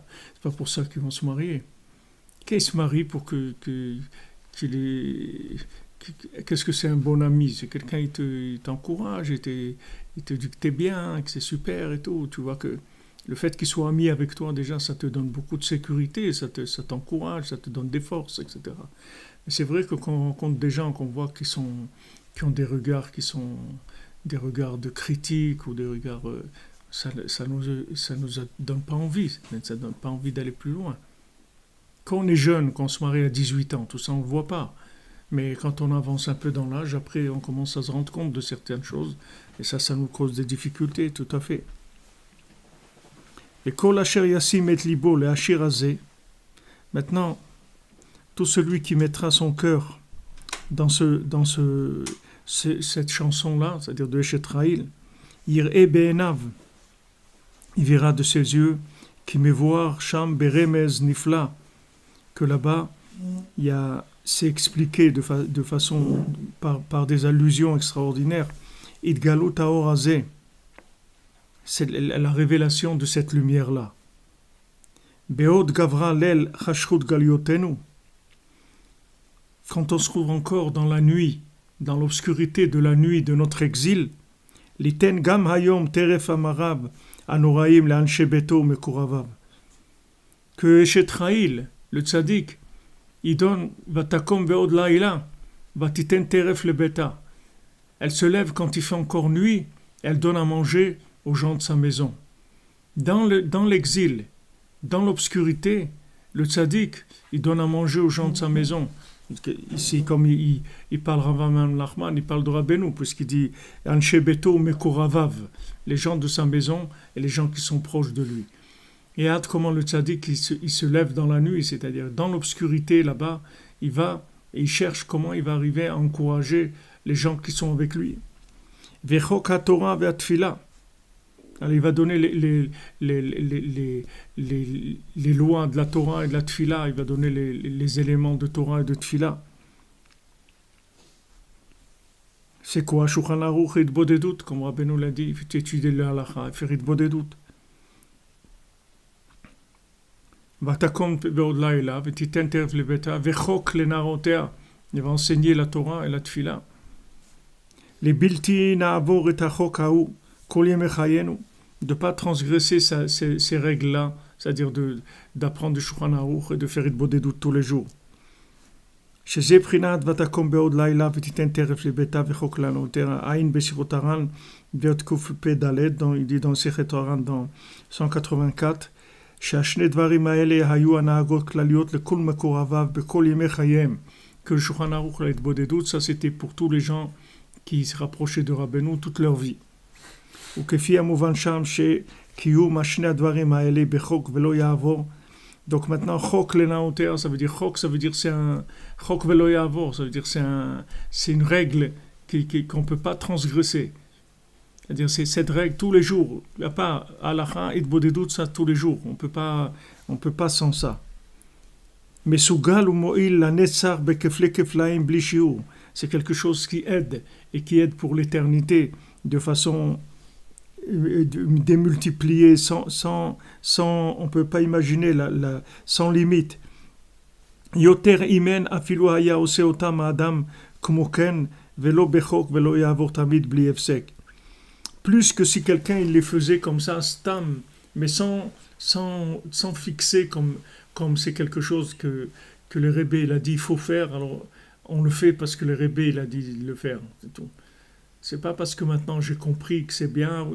pour ça qu'ils vont se marier. Qu'ils se marient pour qu'est-ce que c'est un bon ami? C'est quelqu'un il t'encourage, il te dit que t'es bien, que c'est super et tout. Tu vois que le fait qu'il soit ami avec toi, déjà, ça te donne beaucoup de sécurité, ça t'encourage, ça te donne des forces, etc. Mais c'est vrai que quand on rencontre des gens qu'on voit qui ont des regards qui sont des regards de critique ou des regards... ça nous donne pas envie, ça donne pas envie d'aller plus loin. Quand on est jeune, quand on se marie à 18 ans, tout ça on ne le voit pas. Mais quand on avance un peu dans l'âge, après on commence à se rendre compte de certaines choses. Et ça nous cause des difficultés, tout à fait. Et Kol Asher Yassim et Libo, le Hashir Azé. Maintenant, tout celui qui mettra son cœur dans cette chanson-là, c'est-à-dire de Eshetraïl, Yir'e Be'enav, il verra de ses yeux, qui me voir Sham Beremez Nifla, que là-bas, c'est expliqué de façon, par des allusions extraordinaires. Idgalut Haor Azeh, c'est la révélation de cette lumière-là. Be'od Gavra Lel Chashrut Galiotenu, quand on se trouve encore dans la nuit, dans l'obscurité de la nuit de notre exil, Liten Gam Hayom Teref Amarab Anoraim Le'anshe Beto Mekuravav, que Eshetraïl, le tzaddik, il donne Vatakom Ve'od Laïla, Vatiten Teref le Beta. Elle se lève quand il fait encore nuit, elle donne à manger aux gens de sa maison. Dans l'exil, dans l'obscurité, le tzaddik, il donne à manger aux gens de sa maison. Ici, comme il parle Ravaman Lachman, il parle de Rabbeinu, puisqu'il dit Anshe Beto Mekuravav, les gens de sa maison et les gens qui sont proches de lui. Et hâte comment le tzaddik il se lève dans la nuit, c'est-à-dire dans l'obscurité là-bas, il va et il cherche comment il va arriver à encourager les gens qui sont avec lui. Vechok HaTorah ve'atfila. Alors il va donner les lois de la Torah et de la Tfila, il va donner les éléments de Torah et de Tfila. C'est quoi Shulchan Aruch et Hitbodedut, comme Rabbeinu l'a dit, il faut étudier le halakha, faire Hitbodedut. Vatakom ve'od laïla, v'titen teref lebeta, v'chok lenarotea, il va enseigner la Torah et la Tfila. Les bilti na'avor et hachok haou, kol yemei chayenu, de ne pas transgresser ces règles-là, c'est-à-dire d'apprendre du Shulchan Aruch et de faire Hitbodedut tous les jours. שזה בחינת ותקום בעוד לילה ותיתן טרף לביתה וחוק לנותיה, עין בשירות הר"ן, ביות קפ"ד, il dit dans Sechet Haran dans 184, שהשני דברים האלה היו הנהגות כלליות לכל מקורביו בכל ימי חייהם, que le Shulchan Aruch la Hitbodedut, ça c'était pour tous les gens qui se rapprochaient de Rabbeinu toute leur vie. וכפי המובן שם שקיום השני הדברים האלה בחוק ולא יעבור. Donc maintenant, chok lenaoter, ça veut dire chok, ça veut dire c'est un chok velo yavor, ça veut dire c'est une règle qu'on peut pas transgresser. C'est-à-dire c'est cette règle tous les jours. Il n'y a pas halakha hitbodedut ça tous les jours. On peut pas sans ça. Mais sugal ou mo'il la netzar bekefle keflaim bli shiur, c'est quelque chose qui aide et qui aide pour l'éternité de façon démultiplier sans on peut pas imaginer sans limite. Yoter imen afilu haya ose otam adam כמו כן ולא בחוק ולא יעבור תמיד בלי הפסק. Plus que si quelqu'un il les faisait comme ça stam, mais sans fixer comme c'est quelque chose que le Rebbe il a dit il faut faire, alors on le fait parce que le Rebbe il a dit de le faire, c'est tout. C'est pas parce que maintenant j'ai compris que c'est bien.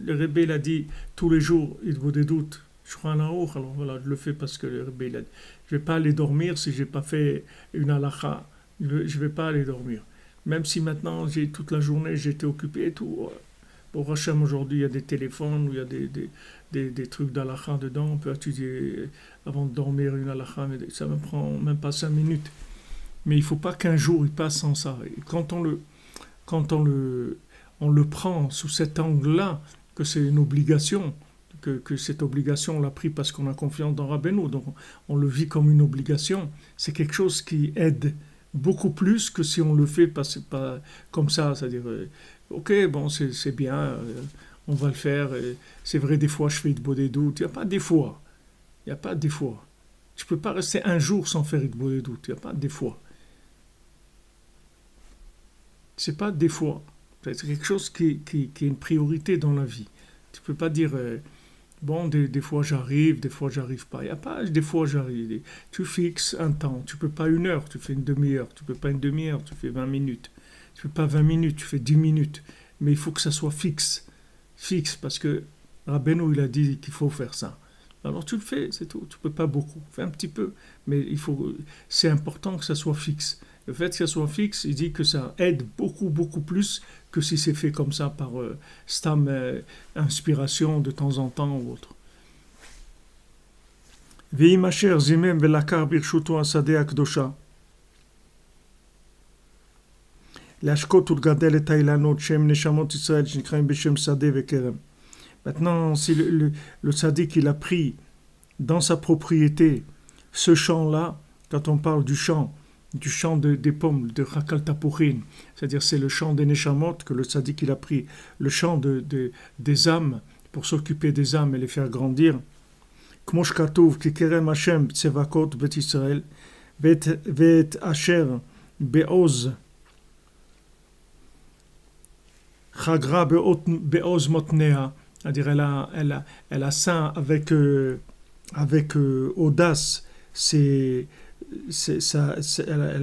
Le Rebbe il a dit tous les jours, il vaut des doutes. Shulchan Aruch, alors voilà, je le fais parce que le Rebbe il a dit. Je vais pas aller dormir si j'ai pas fait une halakha. Je vais pas aller dormir. Même si maintenant toute la journée j'ai été occupé et tout. Pour Hachem aujourd'hui il y a des téléphones où il y a des trucs d'halakha dedans. On peut étudier avant de dormir une halakha, mais ça me prend même pas 5 minutes. Mais il faut pas qu'un jour il passe sans ça. Et quand on le prend sous cet angle-là, que c'est une obligation, que cette obligation on l'a pris parce qu'on a confiance dans Rabbeinu, donc on le vit comme une obligation, c'est quelque chose qui aide beaucoup plus que si on le fait pas comme ça, c'est-à-dire, ok, bon, c'est bien, on va le faire, c'est vrai, des fois je fais Hitbodedut, il n'y a pas des fois, tu ne peux pas rester un jour sans faire Hitbodedut, il n'y a pas des fois. C'est pas des fois. C'est quelque chose qui est une priorité dans la vie. Tu peux pas dire bon, des fois j'arrive, des fois j'arrive pas. Il n'y a pas des fois j'arrive. Tu fixes un temps. Tu peux pas 1 heure, tu fais une demi-heure. Tu peux pas une demi-heure, tu fais 20 minutes. Tu peux pas 20 minutes, tu fais 10 minutes. Mais il faut que ça soit fixe. Fixe, parce que Rabbeinu il a dit qu'il faut faire ça. Alors tu le fais, c'est tout. Tu peux pas beaucoup. Fais un petit peu. Mais c'est important que ça soit fixe. Le fait que ça soit fixe, il dit que ça aide beaucoup, beaucoup plus que si c'est fait comme ça par stam inspiration de temps en temps ou autre. Ve'im asher zimem velakar birshuto asade akdosha. להשקות ולגדל את האילנות שהם נשמות ישראל שנקראים בשם שדה וכרם. Maintenant, si le tzaddik il a pris dans sa propriété ce champ-là, quand on parle du champ des pommes, de Chakal Tapuchin, c'est-à-dire c'est le champ des Neshamot que le tzaddik il a pris, le champ des âmes, pour s'occuper des âmes et les faire grandir. כמו שכתוב, כי כרם השם צבקות בית ישראל, ואת אשר בעוז Chagra be'oz motnea, c'est-à-dire elle a ceint avec audace, elle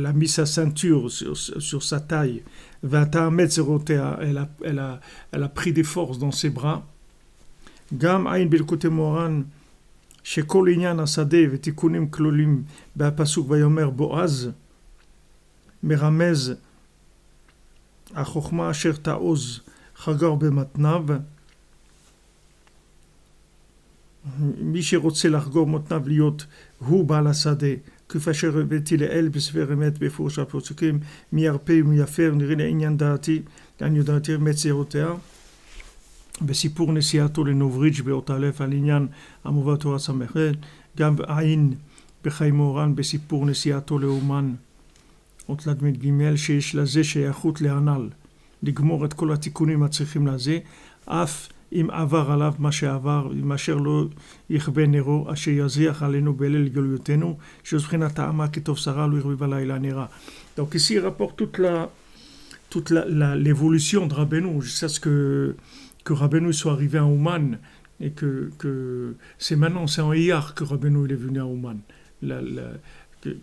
a mis sa ceinture sur sa taille. Elle a pris des forces dans ses bras. Gam ayn bilkute moran, shekol inyan asade vetikunim klolim be'apasuk vayomer boaz, meramez החוכמה אשר תעוז חגר במתניו, מי שרוצה לחגור מתניו להיות הוא בעל השדה, כפי אשר הבאתי לאל בספר אמת בפורש הפוסקים, מי ירפה ומי יפר, נראה לעניין דעתי, לעניות דעתי מצעותיה, בסיפור נסיעתו לנובריץ' באות א' על עניין המובא תורה ס"ח, גם עין בחיים מורן בסיפור נסיעתו לאומן, אות ל"ג שיש לזה שייכות להנ"ל, לגמור את כל התיקונים הצריכים לזה, אף אם עבר עליו מה שעבר, אם אשר לא יכבה נרו, אשר יזריח עלינו בליל גלויותנו, שבחינת טעמה כטוב שרה לא יכבה בלילה נרה. Donc ici il rapporte toute l'évolution de Rabbeinu jusqu'à ce que Rabbeinu soit arrivé à Ouman, et que c'est maintenant, c'est en Iyar que Rabbeinu il est venu à Ouman.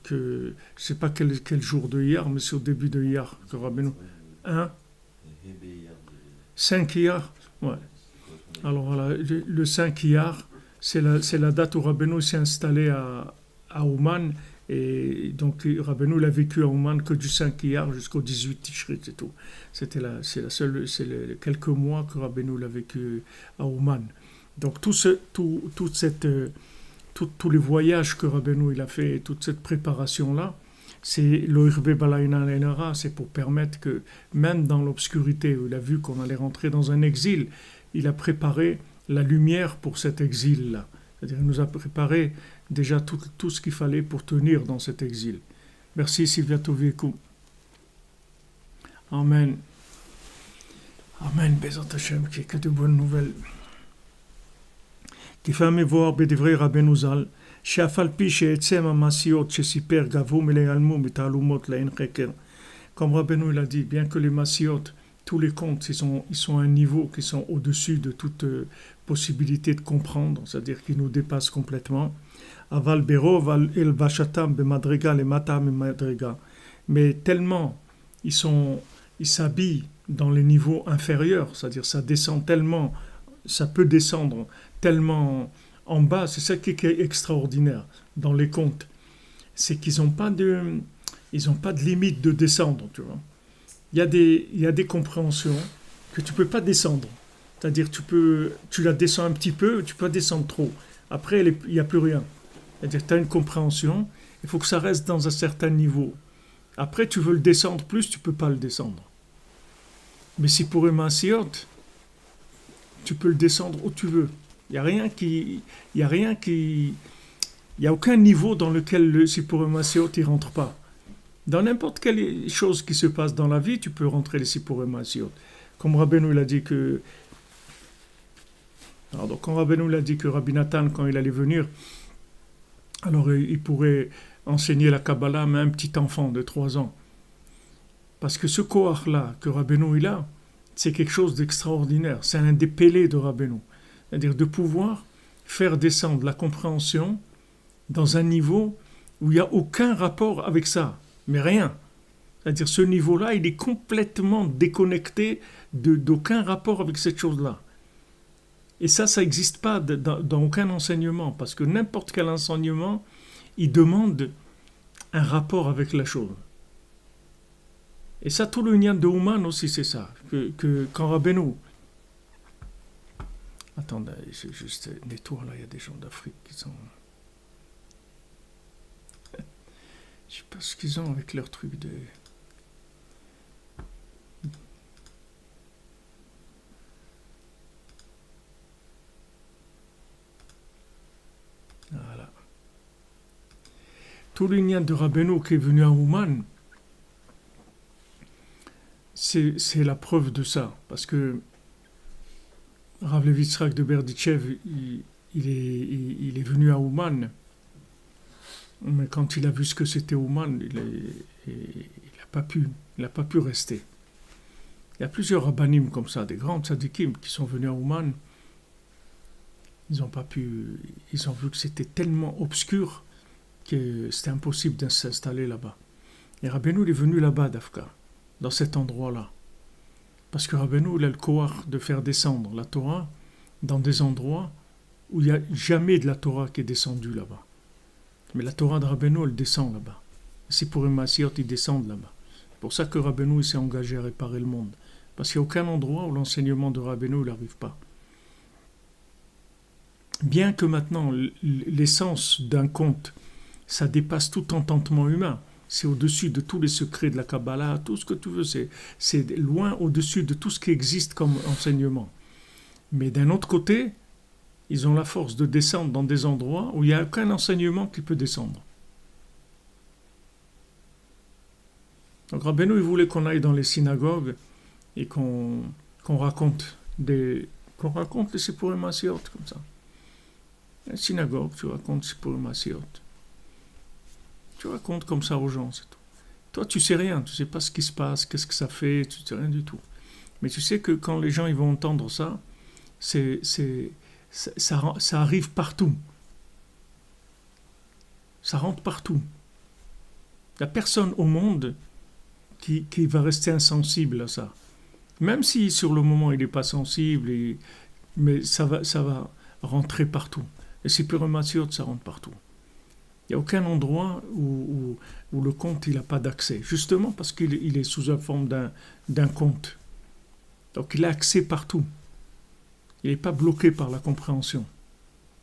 Que je sais pas quel jour de Iyar, mais c'est au début de Iyar que Rabbeinu. 5 Iyar, ouais. Alors voilà, le 5 Iyar, c'est la date où Rabbeinu s'est installé à Ouman, et donc Rabbeinu il a vécu à Ouman que du 5 Iyar jusqu'au 18 Tishri, c'est tout. C'est les quelques mois que Rabbeinu il a vécu à Ouman. Donc tous les voyages que Rabbeinu il a fait, toute cette préparation-là, c'est l'Oirbe Balaïna Lenara, c'est pour permettre que, même dans l'obscurité, où il a vu qu'on allait rentrer dans un exil, il a préparé la lumière pour cet exil-là. C'est-à-dire qu'il nous a préparé déjà tout ce qu'il fallait pour tenir dans cet exil. Merci Sylvia Tovikou. Amen. Amen, Bezat Hashem, que de bonnes nouvelles. כפי המבואר בדברי רבנו ז"ל, שאף על פי שעצם המעשיות שסיפר גבו מלהיעלמו מתעלומות לאין חקר. Comme Rabbeinu l'a dit, bien que les massiot, tous les contes, ils sont à un niveau qui sont au-dessus de toute possibilité de comprendre, c'est-à-dire qu'ils nous dépassent complètement. Aval berov el vashatam bemadrega le matam madrega. Mais tellement ils s'habillent dans les niveaux inférieurs, c'est-à-dire ça descend tellement, ça peut descendre tellement en bas, c'est ça qui est extraordinaire dans les contes, c'est qu'ils n'ont pas de limite de descendre, tu vois. Il y a des compréhensions que tu peux pas descendre, c'est-à-dire tu la descends un petit peu, tu peux pas descendre trop. Après il y a plus rien. C'est-à-dire tu as une compréhension, il faut que ça reste dans un certain niveau. Après tu veux le descendre plus, tu peux pas le descendre. Mais si pour un massiot, tu peux le descendre où tu veux. Il y a aucun niveau dans lequel le Sipur Massiot il rentre pas. Dans n'importe quelle chose qui se passe dans la vie, tu peux rentrer les Sipur Massiot. Comme Rabbeinu il a dit que, alors donc quand Rabbeinu il a dit que Rabbi Nathan quand il allait venir, alors il pourrait enseigner la Kabbalah à un petit enfant de 3 ans. Parce que ce koach là que Rabbeinu il a, c'est quelque chose d'extraordinaire. C'est un des pélés de Rabbeinu. C'est-à-dire de pouvoir faire descendre la compréhension dans un niveau où il n'y a aucun rapport avec ça, mais rien. C'est-à-dire ce niveau-là, il est complètement déconnecté d'aucun rapport avec cette chose-là. Et ça n'existe pas dans aucun enseignement, parce que n'importe quel enseignement, il demande un rapport avec la chose. Et ça, tout le lien de Ouman aussi, c'est ça. Que quand Rabbeinu... Attendez, j'ai juste nettoie là, il y a des gens d'Afrique qui sont... Je sais pas ce qu'ils ont avec leur truc de... Voilà. Tout le lien de Rabbeinu qui est venu à Ouman, c'est la preuve de ça. Parce que Rav Levi Yitzhak de Berdichev, il est venu à Ouman, mais quand il a vu ce que c'était Ouman, il n'a pas pu rester. Il y a plusieurs rabbanim comme ça, des grands tzadikim qui sont venus à Ouman. Ils ont vu que c'était tellement obscur que c'était impossible de s'installer là-bas. Et Rabbeinu est venu là-bas d'Afka, dans cet endroit-là. Parce que Rabbeinu il a le koach de faire descendre la Torah dans des endroits où il n'y a jamais de la Torah qui est descendue là-bas. Mais la Torah de Rabbeinu, elle descend là-bas. C'est pour les Massiot, ils descendent là-bas. C'est pour ça que Rabbeinu s'est engagé à réparer le monde. Parce qu'il n'y a aucun endroit où l'enseignement de Rabbeinu n'arrive pas. Bien que maintenant, l'essence d'un conte, ça dépasse tout entendement humain. C'est au-dessus de tous les secrets de la Kabbalah, tout ce que tu veux. C'est loin au-dessus de tout ce qui existe comme enseignement. Mais d'un autre côté, ils ont la force de descendre dans des endroits où il n'y a aucun enseignement qui peut descendre. Donc Rabbeinu, il voulait qu'on aille dans les synagogues et qu'on raconte les Sipurim Maasiot comme ça. Une synagogue, tu racontes Sipurim Maasiot. Tu racontes comme ça aux gens, c'est tout. Toi, tu sais rien, tu sais pas ce qui se passe, qu'est-ce que ça fait, tu sais rien du tout. Mais tu sais que quand les gens ils vont entendre ça, ça arrive partout. Ça rentre partout. Il n'y a personne au monde qui va rester insensible à ça. Même si sur le moment il n'est pas sensible, mais ça va rentrer partout. Et c'est purement sûr, ça rentre partout. Il n'y a aucun endroit où le conte n'a pas d'accès. Justement parce qu'il est sous la forme d'un conte. Donc il a accès partout. Il n'est pas bloqué par la compréhension.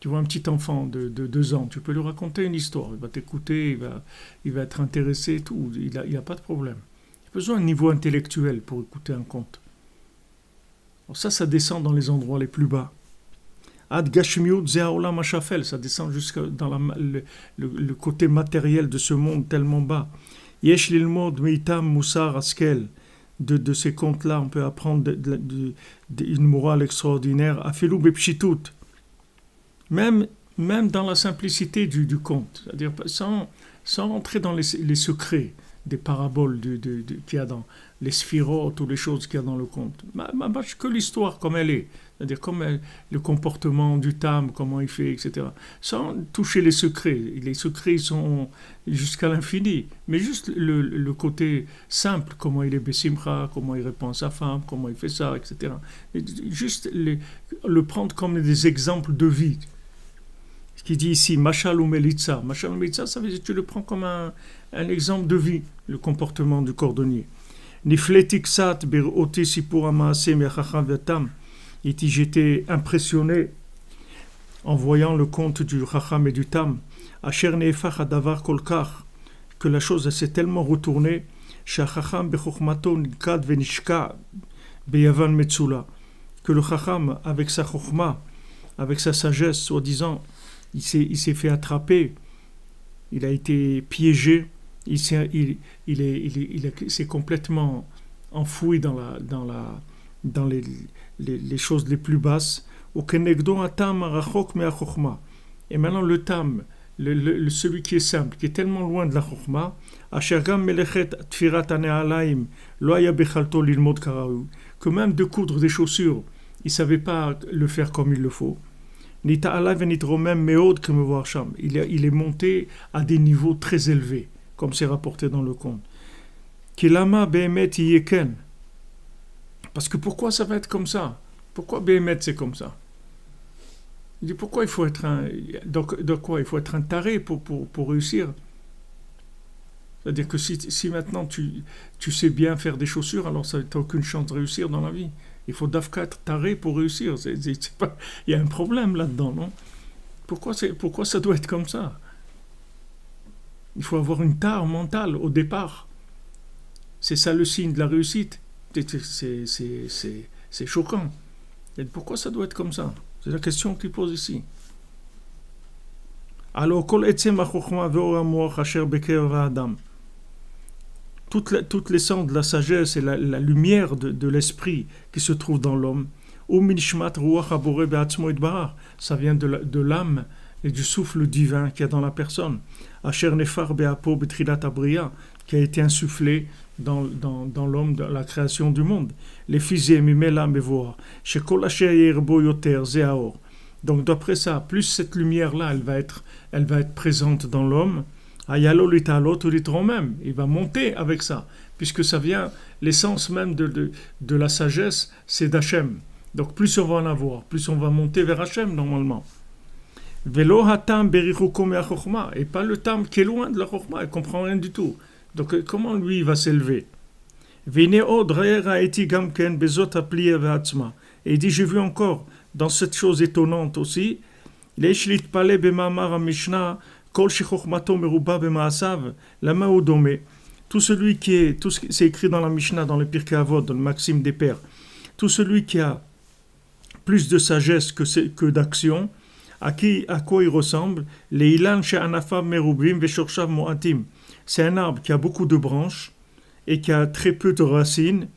Tu vois un petit enfant de 2 ans, tu peux lui raconter une histoire. Il va t'écouter, il va être intéressé et tout. Il n'y a pas de problème. Il a besoin d'un niveau intellectuel pour écouter un conte. Alors ça descend dans les endroits les plus bas. Ad Gashmiut Zehaolam Hashafel, ça descend jusqu'à dans le côté matériel de ce monde tellement bas. Yesh lilmod meitam musar askel. De ces contes-là, on peut apprendre une morale extraordinaire. Afilou bepshitut. Même dans la simplicité du conte, c'est-à-dire sans rentrer dans les secrets des paraboles qu'il y a dans les sphirotes ou les choses qu'il y a dans le conte. Que l'histoire comme elle est, c'est-à-dire comme le comportement du tam, comment il fait, etc. Sans toucher les secrets. Les secrets ils sont jusqu'à l'infini, mais juste le côté simple, comment il est bessimcha, comment il répond à sa femme, comment il fait ça, etc. Et juste le prendre comme des exemples de vie. Ce qu'il dit ici, Machal ou Melitza. Machal ou Melitza, ça veut dire que tu le prends comme un exemple de vie, le comportement du cordonnier. Nifletiksat bir oti sipur amaase mechacham vetam. Et j'étais impressionné en voyant le conte du Chacham et du Tam. Asher neefach adavar kolkar, que la chose s'est tellement retournée. Shachacham bechokmato nikad venishka beyavan metzula. Que le Chacham, avec sa chokma, avec sa sagesse, soi-disant, il s'est fait attraper, il a été piégé, il s'est complètement enfoui dans les choses les plus basses. Et maintenant le tam, celui qui est simple, qui est tellement loin de la chokma, que même de coudre des chaussures, il ne savait pas le faire comme il le faut. Il est monté à des niveaux très élevés, comme c'est rapporté dans le conte. Parce que pourquoi ça va être comme ça? Pourquoi Béhémet c'est comme ça? Il dit pourquoi il faut être donc quoi? Il faut être un taré pour réussir. C'est-à-dire que si maintenant tu sais bien faire des chaussures, alors tu n'as aucune chance de réussir dans la vie. Il faut d'Afka être taré pour réussir. Il y a un problème là-dedans, non? Pourquoi ça doit être comme ça? Il faut avoir une tare mentale au départ. C'est ça le signe de la réussite. C'est choquant. Et pourquoi ça doit être comme ça? C'est la question qu'il pose ici. Alors, kol etzem hachokma ve'or hamoach asher bekerev ha'adam. Toute l'essence de la sagesse et la lumière de l'esprit qui se trouve dans l'homme. Ça vient de l'âme et du souffle divin qu'il y a dans la personne. Qui a été insufflé dans l'homme, dans la création du monde. Les fils donc d'après ça, plus cette lumière-là, elle va être présente dans l'homme, même, il va monter avec ça, puisque ça vient, l'essence même de la sagesse, c'est d'Hachem. Donc plus on va en avoir, plus on va monter vers Hachem normalement. Et pas le tam qui est loin de la chokma, il ne comprend rien du tout. Donc comment lui il va s'élever? Et il dit, j'ai vu encore, dans cette chose étonnante aussi, tout celui c'est écrit dans la Mishnah, dans le Pirkei Avot, dans le Maxime des Pères, tout celui qui a plus de sagesse que d'action, à quoi il ressemble? Les ilan she'anafav merubim ve'shorshav mo'atim. C'est un arbre qui a beaucoup de branches et qui a très peu de racines.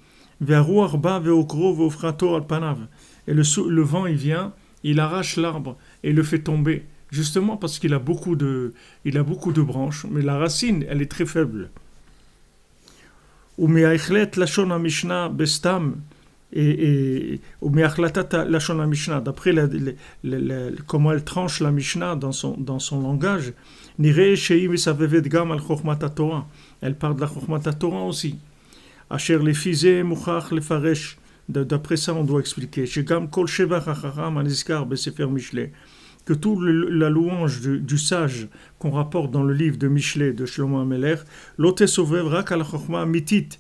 Ve'aruach ba ve'okro ve'ofrato al panav. Et le vent, il vient, il arrache l'arbre et le fait tomber. Justement parce qu'il a beaucoup de branches, mais la racine, elle est très faible. U'me'achlet lashon ha'mishnah bestam. Et lashon ha'mishnah, d'après comment elle tranche la Mishnah dans son langage, nireh she'im esavevet gam al chokhmat haTorah. Elle parle de la chokhmat haTorah aussi. Asher lefizeh muchach lefaresh. D'après ça, on doit expliquer. Shegam kol shevach hachacham anizkar besefer Mishlei. Que toute la louange du sage qu'on rapporte dans le livre de Mishlei de Shlomo HaMelech, lote sovev rak al chokhma amitit.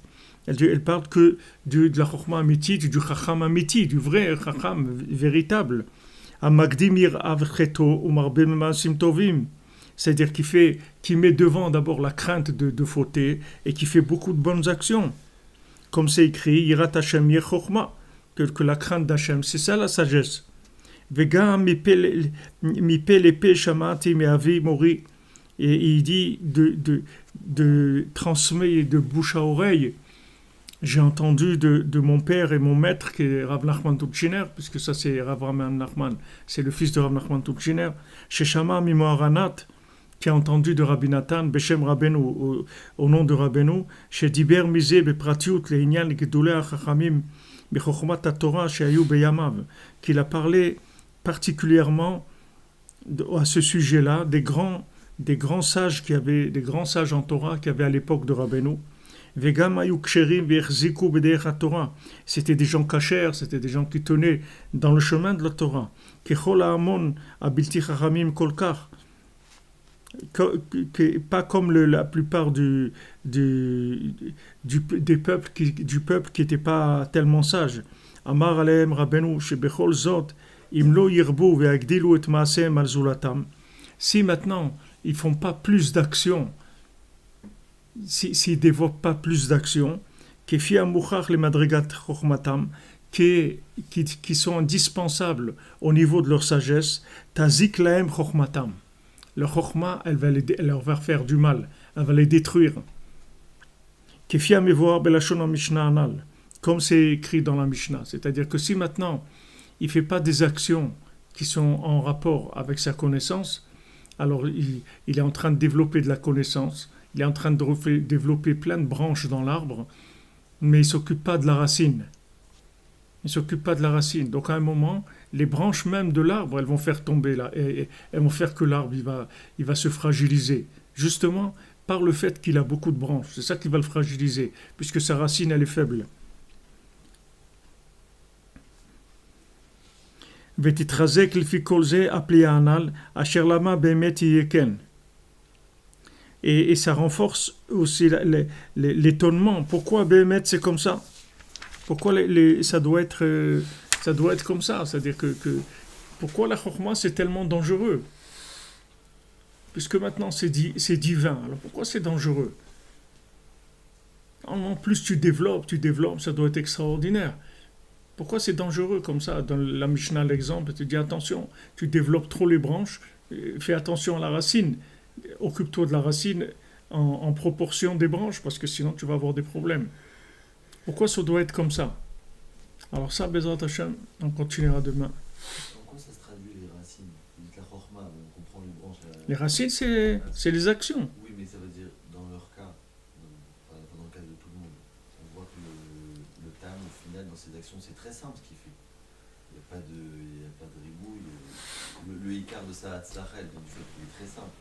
Elle parle que de la chokhma amitit, du chacham amiti, du vrai chacham véritable. Amagdim avcheto umarbe maasim tovim. C'est-à-dire qui met devant d'abord la crainte de fauter et qui fait beaucoup de bonnes actions. Comme c'est écrit, Yirat Hashem yeh chokhma, que la crainte d'Hachem, c'est ça la sagesse. Vegam mipe lepe shamati me'avi mori. Et il dit de transmettre de bouche à oreille. J'ai entendu de mon père et mon maître, qui est Rav Nachman Tuchiner, puisque ça c'est Rav Nachman, c'est le fils de Rav Nachman Tuchiner, chez Shama Mimoharanat, qui a entendu de Rabbi Nathan, Beshem Rabbeinu, au nom de Rabbeinu, chez Diber Mizé Bepratiut, les Inyan Gedolei HaChachamim, Bechokhmat HaTorah, chez Ayub Beyamav, qu'il a parlé particulièrement à ce sujet-là, des grands sages des grands sages en Torah qui avaient à l'époque de Rabbeinu. Vegam ayu ksherim ve'echziku b'derech haTorah. C'était des gens cachers, c'était des gens qui tenaient dans le chemin de la Torah. Kechol ha'amon abilti chachamim kolkach. Pas comme la plupart du peuple qui n'était pas tellement sage. Amar alehem Rabbeinu shebechol zot im lo yirbu ve'agdilu et ma'asem al zulatam. Si maintenant ils font pas plus d'actions, s'ils ne développent pas plus d'actions, kefi amuchach le madrigat chokhmatam, qui sont indispensables au niveau de leur sagesse, tazik lahem chokhmatam. Leur chokhma, elle leur va faire du mal, elle va les détruire. Kefi amevoar belashon mishnah anal, comme c'est écrit dans la Mishnah. C'est-à-dire que si maintenant il ne fait pas des actions qui sont en rapport avec sa connaissance, alors il est en train de développer de la connaissance, il est en train de développer plein de branches dans l'arbre, mais il ne s'occupe pas de la racine. Donc à un moment, les branches même de l'arbre, elles vont faire tomber là, et elles vont faire que l'arbre il va se fragiliser. Justement, par le fait qu'il a beaucoup de branches. C'est ça qui va le fragiliser, puisque sa racine, elle est faible. ותתחזק לפי כל זה הפליאה הנ"ל, אשר למה באמת יהיה כן. Et ça renforce aussi l'étonnement. Pourquoi באמת c'est comme ça? Pourquoi ça doit être comme ça? C'est-à-dire que pourquoi la chokma c'est tellement dangereux? Puisque maintenant c'est divin, alors pourquoi c'est dangereux? En plus tu développes, ça doit être extraordinaire. Pourquoi c'est dangereux comme ça? Dans la Mishnah, l'exemple, tu dis attention, tu développes trop les branches, fais attention à la racine, occupe-toi de la racine en proportion des branches, parce que sinon tu vas avoir des problèmes. Pourquoi ça doit être comme ça? Alors ça, Bezrat Hashem, on continuera demain. En quoi ça se traduit les racines? La chorma, on comprend les branches. Les racines, c'est les actions. Oui, mais ça veut dire, dans leur cas, dans le cas de tout le monde, on voit que le tam, au final, dans ses actions, c'est très simple ce qu'il fait. Il n'y a pas de ribouille. Le écart de sa tzachel, donc du fait qu'il est très simple,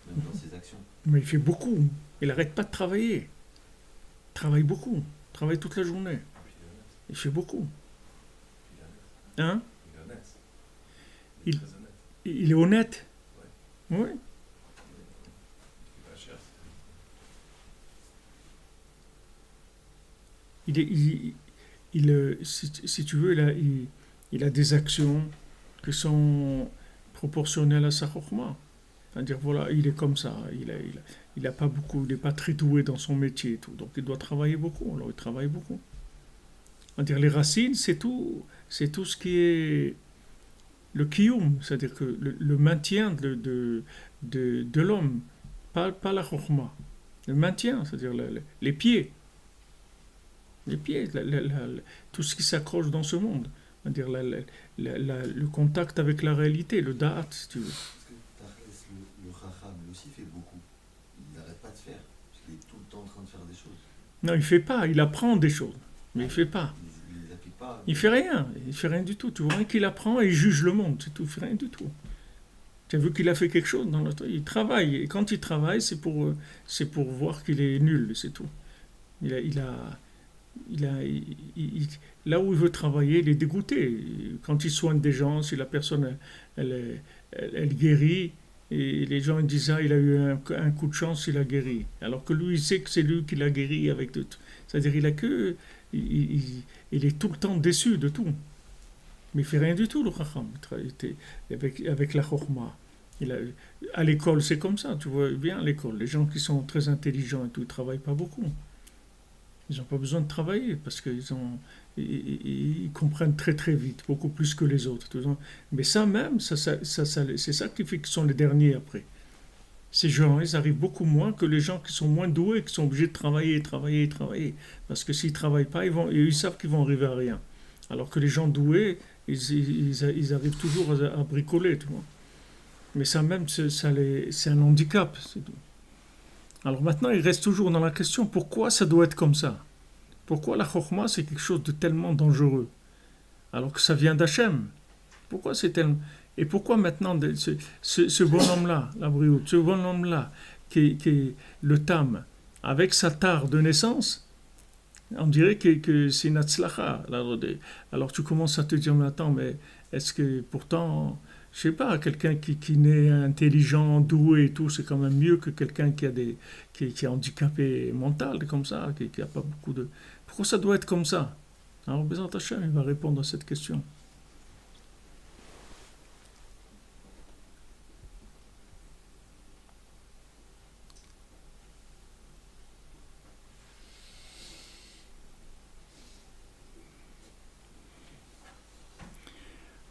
même dans ses actions. Mais il fait beaucoup. Il n'arrête pas de travailler. Il travaille beaucoup. Il travaille toute la journée. Il fait beaucoup. Hein? Il est honnête. Oui. Si tu veux, il a des actions qui sont proportionnelles à sa chokma. C'est-à-dire, voilà, il est comme ça, il a pas beaucoup, il n'est pas très doué dans son métier et tout, donc il doit travailler beaucoup, alors il travaille beaucoup. C'est-à-dire, les racines, c'est tout ce qui est le kiyum, c'est-à-dire que le maintien de l'homme, pas la chokma, le maintien, c'est-à-dire les pieds. Les pieds, tout ce qui s'accroche dans ce monde. C'est-à-dire le contact avec la réalité, le da'at, si tu veux. Parce que le chacham, lui aussi fait beaucoup. Il n'arrête pas de faire. Parce qu'il est tout le temps en train de faire des choses. Non, il fait pas, il apprend des choses. Mais il fait pas. Il les applique pas. Il fait rien du tout. Tu vois qu'il apprend et il juge le monde, c'est tout, il fait rien du tout. Tu as vu qu'il a fait quelque chose dans le temps, il travaille. Et quand il travaille, c'est pour voir qu'il est nul, c'est tout. Là où il veut travailler, il est dégoûté. Quand il soigne des gens, si la personne elle guérit, et les gens disent il a eu un coup de chance, il a guéri. Alors que lui, il sait que c'est lui qui l'a guéri avec tout. C'est-à-dire il est tout le temps déçu de tout. Mais il fait rien du tout, le Chacham, avec la Chokhmah. À l'école, c'est comme ça, tu vois bien à l'école. Les gens qui sont très intelligents et tout, ils ne travaillent pas beaucoup. Ils n'ont pas besoin de travailler parce ils comprennent très très vite, beaucoup plus que les autres. Mais ça même, c'est ça qui fait qu'ils sont les derniers après. Ces gens, ils arrivent beaucoup moins que les gens qui sont moins doués, qui sont obligés de travailler. Parce que s'ils ne travaillent pas, ils savent qu'ils vont arriver à rien. Alors que les gens doués, ils arrivent toujours à bricoler. Tu vois. Mais ça même, c'est un handicap. C'est tout. Alors maintenant, il reste toujours dans la question, pourquoi ça doit être comme ça? Pourquoi la chokhmah, c'est quelque chose de tellement dangereux? Alors que ça vient d'Hachem. Pourquoi c'est tellement... Et pourquoi maintenant, ce bonhomme-là, la brioute, ce bonhomme-là, qui est le tam, avec sa tare de naissance, on dirait que c'est une atzlacha. Alors tu commences à te dire, mais attends, mais est-ce que pourtant... Je sais pas, quelqu'un qui naît intelligent, doué et tout, c'est quand même mieux que quelqu'un qui est handicapé mental, comme ça, qui a pas beaucoup de... Pourquoi ça doit être comme ça? Alors, Bezrat Hashem, il va répondre à cette question.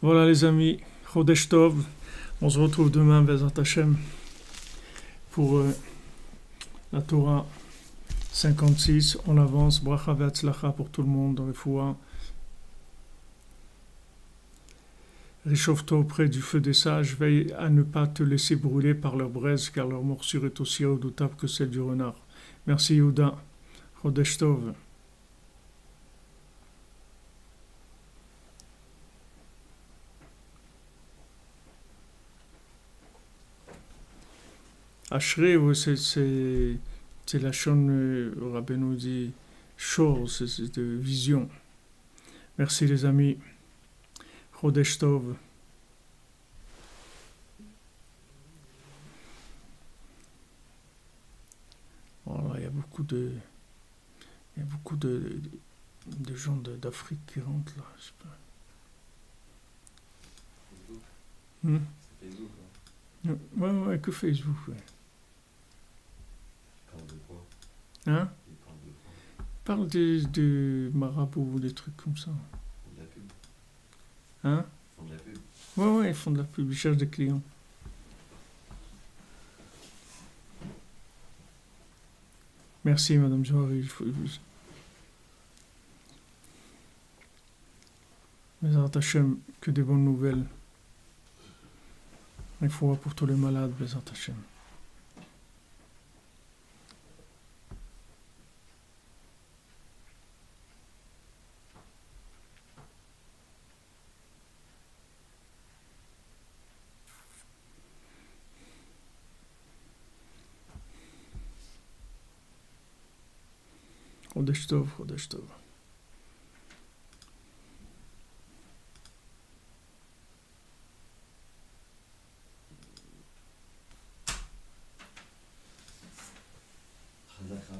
Voilà les amis, Chodesh Tov, on se retrouve demain, Bezrat Hashem, pour la Torah 56, on avance, bracha ve'atzlacha pour tout le monde, refoua. Réchauffe-toi auprès du feu des sages, veille à ne pas te laisser brûler par leur braise, car leur morsure est aussi redoutable que celle du renard. Merci Yehuda, Chodesh Tov. Ashrei, c'est la chaîne, Rabbeinu dit, chose de vision. Merci les amis. Chodesh Tov. il y a beaucoup de gens d'Afrique qui rentrent là. Je sais pas. Facebook. Hmm. C'est Facebook, hein. Ouais, que Facebook, ouais. Ils parlent de quoi? Hein? Ils parlent de quoi? Ils parlent de marabouts, des trucs comme ça. Ils font de la pub. Hein? Ils font de la pub. Ouais, ils font de la pub, ils cherchent des clients. Merci, Madame Johari. Bezrat Hashem, que des bonnes nouvelles. Il faut pour tous les malades, Bezrat Hashem. Chodesh Tov, Chodesh Tov. Chazaka.